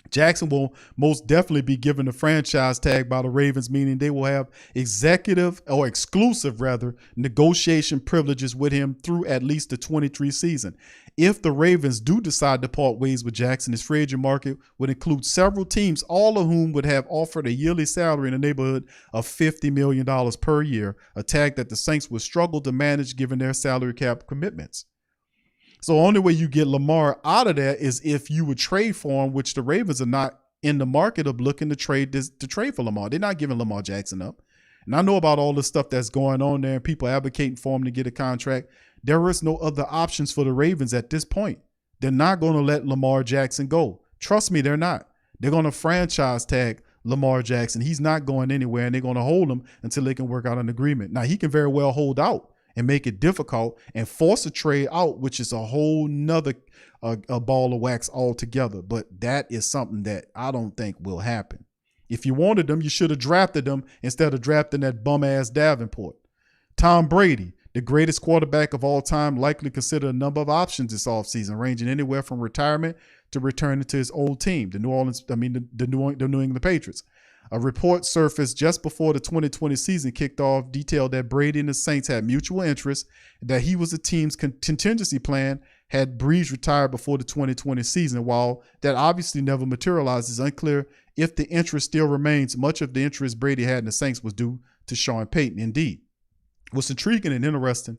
Jackson will most definitely be given a franchise tag by the Ravens, meaning they will have executive or exclusive, rather, negotiation privileges with him through at least the 23 season. If the Ravens do decide to part ways with Jackson, his free agent market would include several teams, all of whom would have offered a yearly salary in the neighborhood of $50 million per year, a tag that the Saints would struggle to manage given their salary cap commitments. So the only way you get Lamar out of there is if you would trade for him, which the Ravens are not in the market of looking to trade for Lamar. They're not giving Lamar Jackson up. And I know about all the stuff that's going on there and people advocating for him to get a contract. There is no other options for the Ravens at this point. They're not going to let Lamar Jackson go. Trust me, they're not. They're going to franchise tag Lamar Jackson. He's not going anywhere, and they're going to hold him until they can work out an agreement. Now, he can very well hold out and make it difficult and force a trade out, which is a whole nother a ball of wax altogether. But that is something that I don't think will happen. If you wanted them, you should have drafted them instead of drafting that bum-ass Davenport. Tom Brady, the greatest quarterback of all time, likely considered a number of options this offseason, ranging anywhere from retirement to returning to his old team, the New England Patriots. A report surfaced just before the 2020 season kicked off detailed that Brady and the Saints had mutual interest, that he was the team's contingency plan had Breeze retired before the 2020 season. While that obviously never materialized, it's unclear if the interest still remains. Much of the interest Brady had in the Saints was due to Sean Payton. Indeed, what's intriguing and interesting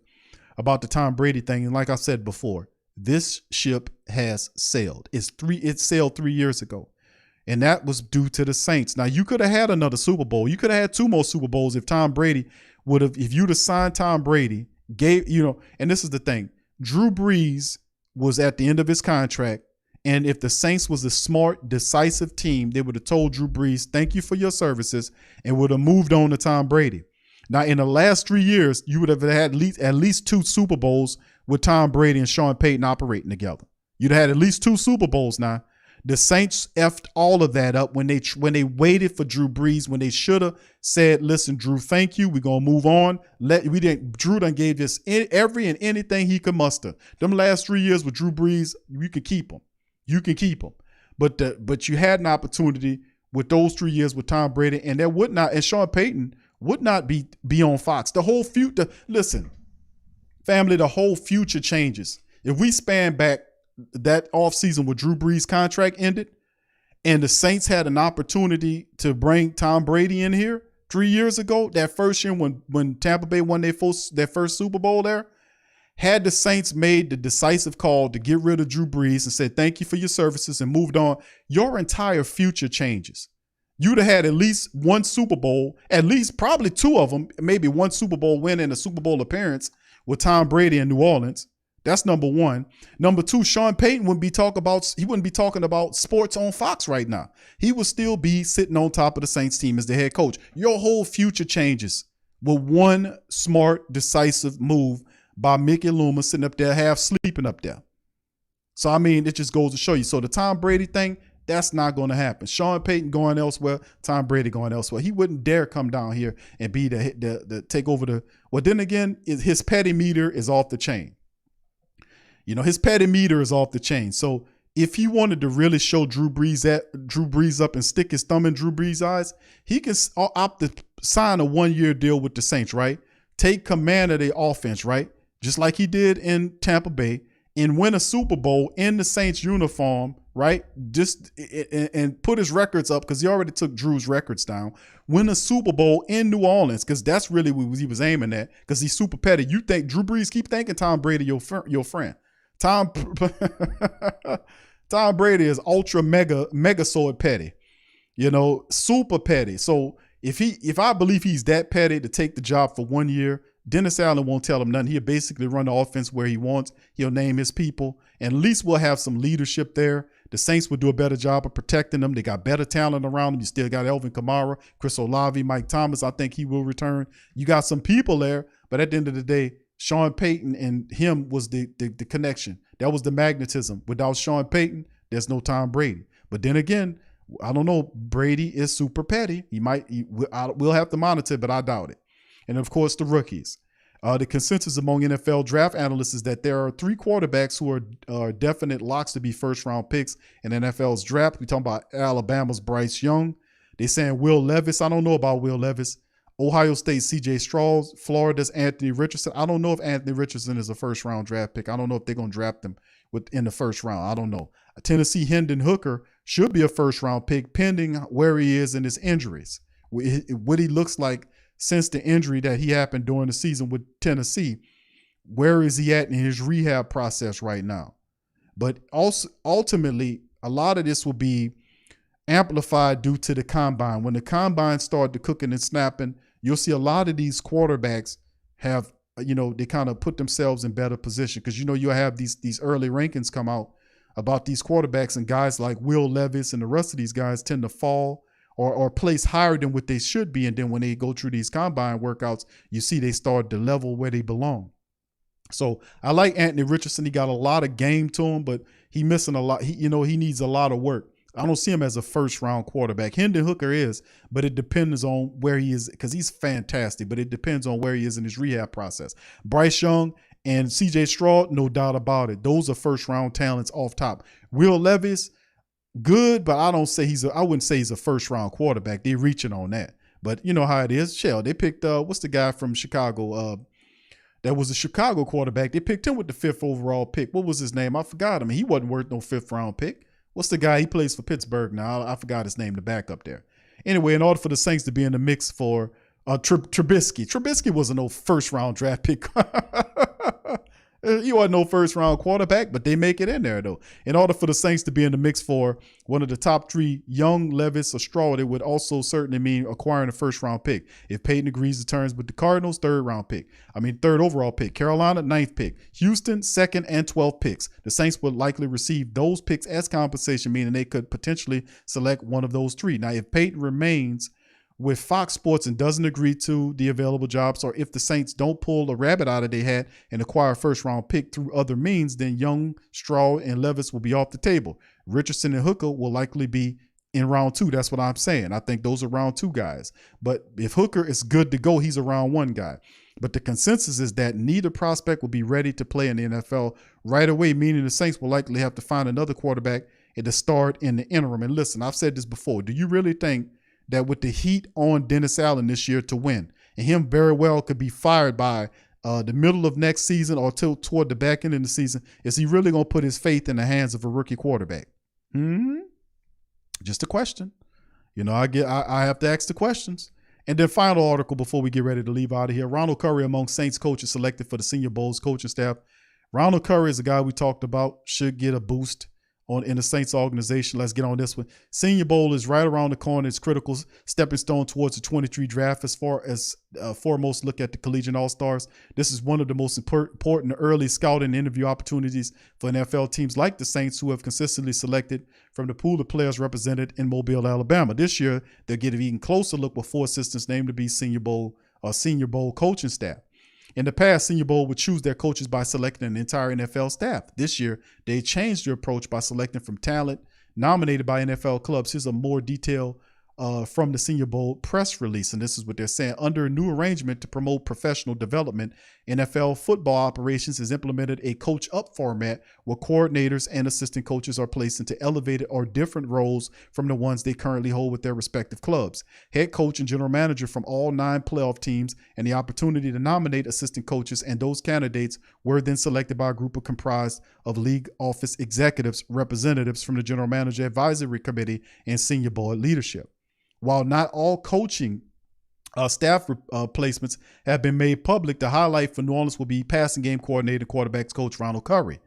about the Tom Brady thing, and like I said before, this ship has sailed. It sailed 3 years ago. And that was due to the Saints. Now, you could have had another Super Bowl. You could have had 2 more Super Bowls if Tom Brady would have, if you'd have signed Tom Brady, and this is the thing. Drew Brees was at the end of his contract. And if the Saints was a smart, decisive team, they would have told Drew Brees, thank you for your services, and would have moved on to Tom Brady. Now, in the last 3 years, you would have had at least 2 Super Bowls with Tom Brady and Sean Payton operating together. You'd have had at least 2 Super Bowls now. The Saints effed all of that up when they waited for Drew Brees, when they should have said, listen, Drew, thank you. We're going to move on. Drew done gave us every and anything he could muster. Them last 3 years with Drew Brees, you can keep them. You can keep them. But you had an opportunity with those 3 years with Tom Brady, and Sean Payton would not be on Fox. The whole future, listen, family, the whole future changes. If we span back that offseason where Drew Brees' contract ended and the Saints had an opportunity to bring Tom Brady in here 3 years ago, that first year when Tampa Bay won their first Super Bowl there, had the Saints made the decisive call to get rid of Drew Brees and said, thank you for your services and moved on, your entire future changes. You'd have had at least 1 Super Bowl, at least probably 2 of them, maybe 1 Super Bowl win and a Super Bowl appearance with Tom Brady in New Orleans. That's number 1. Number 2, Sean Payton wouldn't be talking about sports on Fox right now. He would still be sitting on top of the Saints team as the head coach. Your whole future changes with 1 smart, decisive move by Mickey Loomis sitting up there, half sleeping up there. So, I mean, it just goes to show you. So the Tom Brady thing, that's not going to happen. Sean Payton going elsewhere, Tom Brady going elsewhere. He wouldn't dare come down here and be the take over the. Well, then again, his petty meter is off the chain. His petty meter is off the chain. So if he wanted to really show Drew Brees up and stick his thumb in Drew Brees' eyes, he can opt to sign a 1-year deal with the Saints, right? Take command of the offense, right? Just like he did in Tampa Bay, and win a Super Bowl in the Saints uniform, right? And put his records up, because he already took Drew's records down. Win a Super Bowl in New Orleans, because that's really what he was aiming at, because he's super petty. You think Drew Brees, keep thinking Tom Brady your friend. Tom Brady is ultra mega sword petty, super petty. So if I believe he's that petty to take the job for 1 year, Dennis Allen won't tell him nothing. He'll basically run the offense where he wants. He'll name his people, and at least we'll have some leadership there. The Saints will do a better job of protecting them. They got better talent around them. You still got Alvin Kamara, Chris Olave, Mike Thomas. I think he will return. You got some people there, but at the end of the day, Sean Payton and him was the connection. That was the magnetism. Without Sean Payton, there's no Tom Brady. But then again, I don't know. Brady is super petty. We'll have to monitor, but I doubt it. And of course, the rookies. The consensus among NFL draft analysts is that there are 3 quarterbacks who are definite locks to be first-round picks in NFL's draft. We're talking about Alabama's Bryce Young. They're saying Will Levis. I don't know about Will Levis. Ohio State C.J. Stroud. Florida's Anthony Richardson. I don't know if Anthony Richardson is a first-round draft pick. I don't know if they're going to draft him in the first round. I don't know. Tennessee Hendon Hooker should be a first-round pick pending where he is in his injuries. What he looks like since the injury that he happened during the season with Tennessee, where is he at in his rehab process right now? But also, ultimately, a lot of this will be amplified due to the combine. When the combine started to cooking and snapping, you'll see a lot of these quarterbacks have, they kind of put themselves in better position because, you'll have these early rankings come out about these quarterbacks, and guys like Will Levis and the rest of these guys tend to fall or place higher than what they should be. And then when they go through these combine workouts, you see they start to level where they belong. So I like Anthony Richardson. He got a lot of game to him, but he missing a lot. He needs a lot of work. I don't see him as a first-round quarterback. Hendon Hooker is, but it depends on where he is because he's fantastic, but it depends on where he is in his rehab process. Bryce Young and C.J. Stroud, no doubt about it. Those are first-round talents off top. Will Levis, good, but I wouldn't say he's a first-round quarterback. They're reaching on that. But you know how it is. Shell, they picked, what's the guy from Chicago? That was a Chicago quarterback. They picked him with the 5th overall pick. What was his name? I forgot him. He wasn't worth no 5th-round pick. What's the guy? He plays for Pittsburgh now. I forgot his name, the backup there. Anyway, in order for the Saints to be in the mix for Trubisky wasn't no first-round draft pick. He wasn't no first-round quarterback, but they make it in there, though. In order for the Saints to be in the mix for one of the top 3, Young, Levis, or Stroud, it would also certainly mean acquiring a first-round pick. If Payton agrees to terms with the Cardinals, 3rd overall pick. Carolina, 9th pick. Houston, 2nd and 12th picks. The Saints would likely receive those picks as compensation, meaning they could potentially select one of those 3. Now, if Payton remains with Fox Sports and doesn't agree to the available jobs, or if the Saints don't pull a rabbit out of their hat and acquire a first-round pick through other means, then Young, Stroud, and Levis will be off the table. Richardson and Hooker will likely be in round 2. That's what I'm saying. I think those are round 2 guys. But if Hooker is good to go, he's a round 1 guy. But the consensus is that neither prospect will be ready to play in the NFL right away, meaning the Saints will likely have to find another quarterback at the start in the interim. And listen, I've said this before. Do you really think that with the heat on Dennis Allen this year to win, and him very well could be fired by the middle of next season or toward the back end of the season, is he really going to put his faith in the hands of a rookie quarterback? Just a question. I have to ask the questions. And then final article before we get ready to leave out of here. Ronald Curry among Saints coaches selected for the Senior Bowl's coaching staff. Ronald Curry is a guy we talked about, should get a boost in the Saints organization. Let's get on this one. Senior Bowl is right around the corner. It's critical stepping stone towards the 23 draft. As far as foremost, look at the Collegiate All-Stars. This is one of the most important early scouting interview opportunities for NFL teams like the Saints, who have consistently selected from the pool of players represented in Mobile, Alabama. This year, they'll get an even closer look with 4 assistants named to be Senior Bowl coaching staff. In the past, Senior Bowl would choose their coaches by selecting an entire NFL staff. This year, they changed their approach by selecting from talent nominated by NFL clubs. Here's a more detail from the Senior Bowl press release, and this is what they're saying. Under a new arrangement to promote professional development, NFL football operations has implemented a coach-up format where coordinators and assistant coaches are placed into elevated or different roles from the ones they currently hold with their respective clubs. Head coach and general manager from all 9 playoff teams, and the opportunity to nominate assistant coaches, and those candidates were then selected by a group comprised of league office executives, representatives from the general manager advisory committee, and Senior Bowl leadership. While not all coaching staff placements have been made public, the highlight for New Orleans will be passing game coordinator and quarterbacks coach Ronald Curry.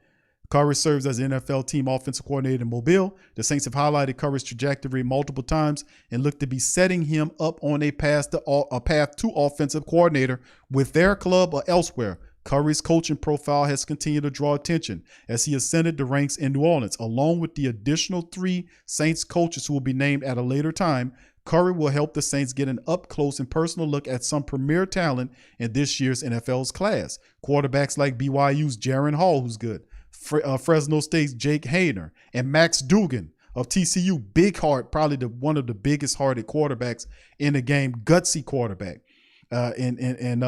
Curry serves as the NFL team offensive coordinator in Mobile. The Saints have highlighted Curry's trajectory multiple times and look to be setting him up on a path to offensive coordinator with their club or elsewhere. Curry's coaching profile has continued to draw attention as he ascended the ranks in New Orleans. Along with the additional 3 Saints coaches who will be named at a later time, Curry will help the Saints get an up-close and personal look at some premier talent in this year's NFL's class. Quarterbacks like BYU's Jaron Hall, who's good, Fresno State's Jake Hayner, and Max Duggan of TCU, big heart, probably one of the biggest hearted quarterbacks in the game, gutsy quarterback. and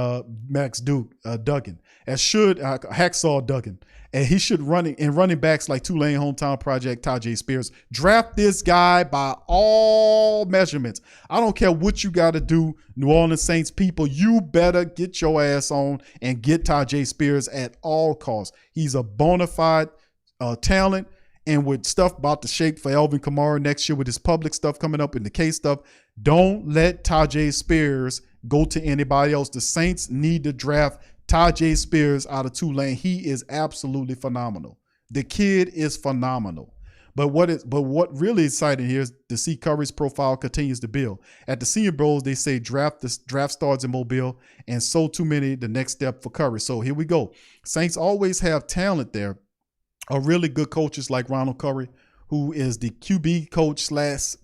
Max Duggan, as should Hacksaw Duggan. And he should running backs like Tulane Hometown Project, Tajay Spears. Draft this guy by all measurements. I don't care what you got to do, New Orleans Saints people. You better get your ass on and get Tajay Spears at all costs. He's a bona fide talent. And with stuff about to shake for Alvin Kamara next year with his public stuff coming up and the case stuff, don't let Tajay Spears go to anybody else. The Saints need to draft Tajay Spears out of Tulane. He is absolutely phenomenal. The kid is phenomenal. But what really exciting here is to see Curry's profile continues to build. At the Senior Bowls, they say draft starts in Mobile, and so too many the next step for Curry. So here we go. Saints always have talent there. Are really good coaches like Ronald Curry, who is the QB coach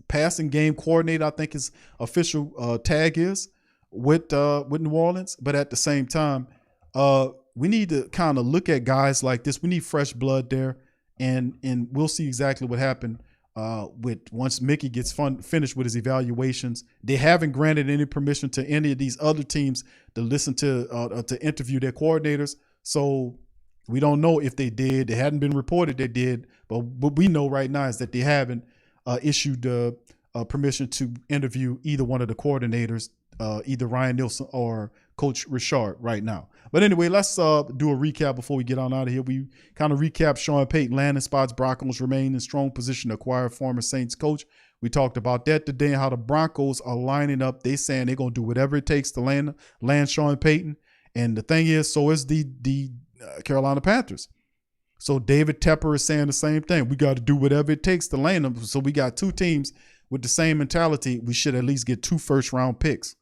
/ passing game coordinator, I think his official tag is with New Orleans. But at the same time, we need to kind of look at guys like this. We need fresh blood there, and we'll see exactly what happened with once Mickey gets finished with his evaluations. They haven't granted any permission to any of these other teams to listen to interview their coordinators. So we don't know if they did. It hadn't been reported they did, but what we know right now is that they haven't issued permission to interview either one of the coordinators, either Ryan Nielsen or Coach Richard right now. But anyway, let's do a recap before we get on out of here. We kind of recap Sean Payton landing spots. Broncos remain in strong position to acquire former Saints coach. We talked about that today and how the Broncos are lining up. They saying they're going to do whatever it takes to land Sean Payton. And the thing is, so is the Carolina Panthers. So David Tepper is saying the same thing. We got to do whatever it takes to land them. So we got two teams with the same mentality. We should at least get 2 first-round picks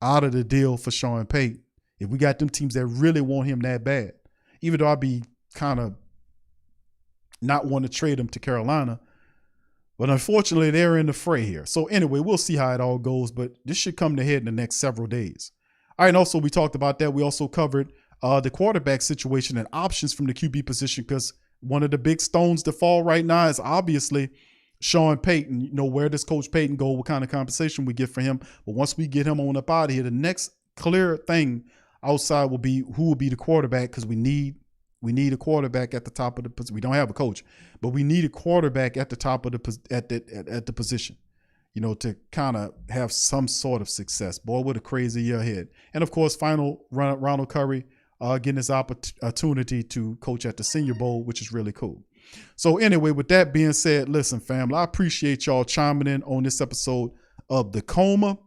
out of the deal for Sean Payton. If we got them teams that really want him that bad, even though I'd be kind of not want to trade him to Carolina, but unfortunately they're in the fray here. So anyway, we'll see how it all goes, but this should come to head in the next several days. All right, and also we talked about that. We also covered the quarterback situation and options from the QB position, because one of the big stones to fall right now is obviously Sean Payton. You know, where does Coach Payton go? What kind of compensation we get for him? But once we get him on up out of here, the next clear thing outside will be who will be the quarterback, because we need a quarterback at the top of the position. We don't have a coach, but we need a quarterback at the top of the position, you know, to kind of have some sort of success. Boy, what a crazy year ahead. And of course, final Ronald Curry getting his opportunity to coach at the Senior Bowl, which is really cool. So anyway, with that being said, listen, family, I appreciate y'all chiming in on this episode of The Coma.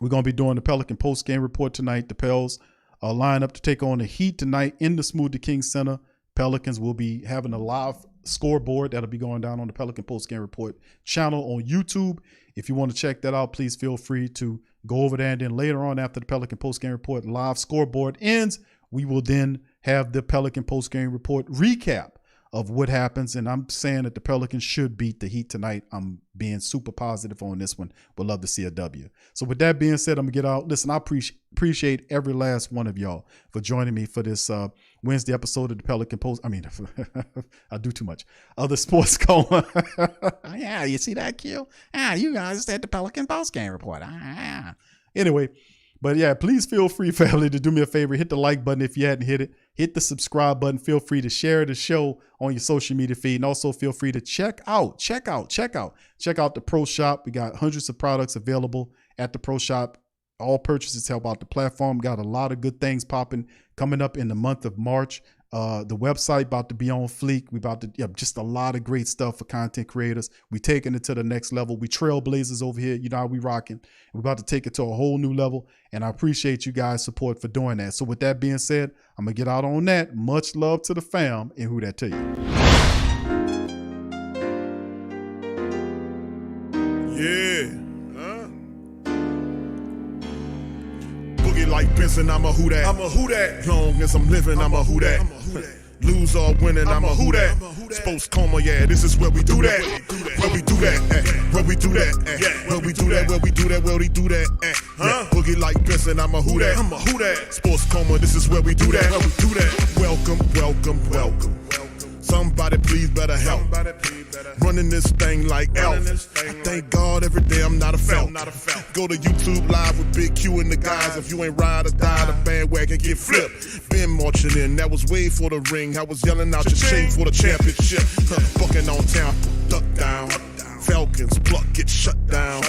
We're going to be doing the Pelican post-game report tonight. The Pels line up to take on the Heat tonight in the Smoothie King Center. Pelicans will be having a live scoreboard that'll be going down on the Pelican post-game report channel on YouTube. If you want to check that out, please feel free to go over there. And then later on, after the Pelican post-game report live scoreboard ends, we will then have the Pelican post-game report recap of what happens. And I'm saying that the Pelicans should beat the Heat tonight. I'm being super positive on this one. Would love to see a W. So with that being said, I'm going to get out. Listen, I appreciate every last one of y'all for joining me for this Wednesday episode of the Pelican Post. I mean, I do too much. Other Sports Coma. Yeah, you see that, Q? You guys said the Pelican post-game report. Anyway. But yeah, please feel free, family, to do me a favor. Hit the like button if you hadn't hit it. Hit the subscribe button. Feel free to share the show on your social media feed. And also feel free to check out the Pro Shop. We got hundreds of products available at the Pro Shop. All purchases help out the platform. Got a lot of good things popping coming up in the month of March. The website about to be on fleek. We about to just a lot of great stuff for content creators. We taking it to the next level. We trailblazers over here. You know how we rocking. We're about to take it to a whole new level. And I appreciate you guys' support for doing that. So with that being said, I'm gonna get out on that. Much love to the fam, and who that to you. Yeah. Boogie like Benson, I'm a who that. Long as I'm living, I'm a who that. Lose or winning, I'm a who that. Sports Coma, yeah, this is where we do that. Where we do that, where we do that, where we do that, where we do that, where we do that. Boogie like Benson, I'm a who that. Sports Coma, this is where we do that. Welcome, welcome, welcome. Somebody please better help. Running this thing like elf. I thank God every day I'm not a felt. Go to YouTube Live with Big Q and the guys. If you ain't ride or die, the bandwagon get flipped. Been marching in, that was way for the ring. I was yelling out your shame for the championship. Bucking on town, duck down. Falcons pluck, get shut down.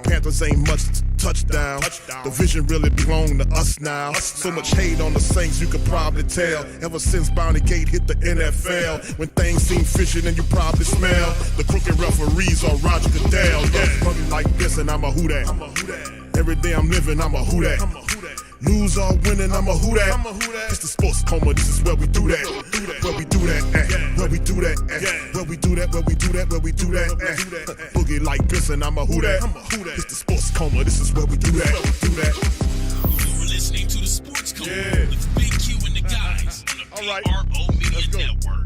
Panthers ain't much touchdown. The vision really belong to us now. So much hate on the Saints, you could probably tell. Ever since Bounty Gate hit the NFL, when things seem fishy, then you probably smell the crooked referees or Roger Goodell. Yeah, running like this, and I'm a who that. Every day I'm living, I'm a who that. Lose or winning, I'm a who that. It's the sports coma, this is where we do that. Where we do that, where we do that, where we do that, where we do that, where we do that. Boogie like this, and I'm a who that. It's the sports coma, this is where we do that. You're listening to the Sports Coma with Big Q and the guys on the PRO Media Network.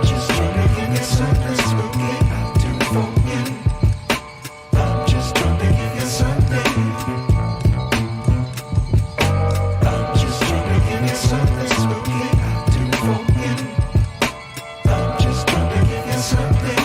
Just trying to give you something spooky to forget. I'm just trying to give you something. I'm just trying to give you something spooky to forget. I'm just trying to give you something.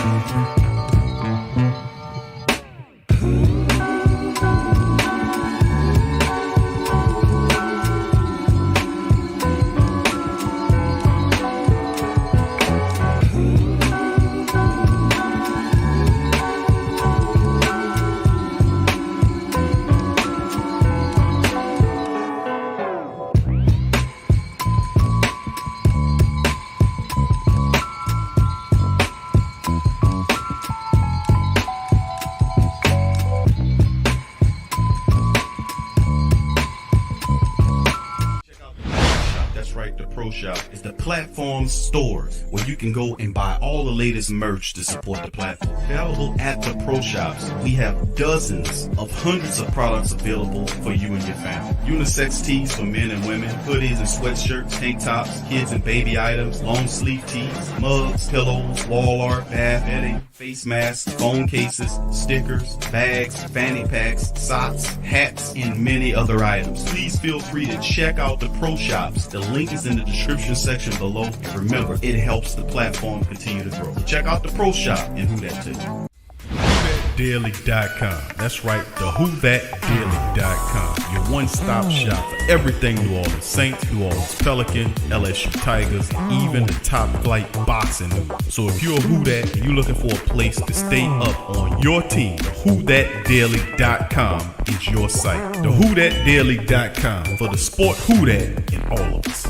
That's right, the Pro Shop is the platform store where you can go and buy all the latest merch to support the platform. Available at the Pro Shops, we have dozens of hundreds of products available for you and your family. Unisex tees for men and women, hoodies and sweatshirts, tank tops, kids and baby items, long sleeve tees, mugs, pillows, wall art, bath bedding, face masks, phone cases, stickers, bags, fanny packs, socks, hats, and many other items. Please feel free to check out the Pro Shops. The link is in the description section below. And remember, it helps the platform continue to grow. Check out the Pro Shop and who that too. WhoThatDaily.com. That's right, the WhoThatDaily.com. Your one-stop shop for everything New Orleans Saints, New Orleans Pelicans, LSU Tigers, even the top flight boxing news. So if you're a Who That and you're looking for a place to stay up on your team, WhoThatDaily.com is your site. The WhoThatDaily.com for the sport Who That in all of us.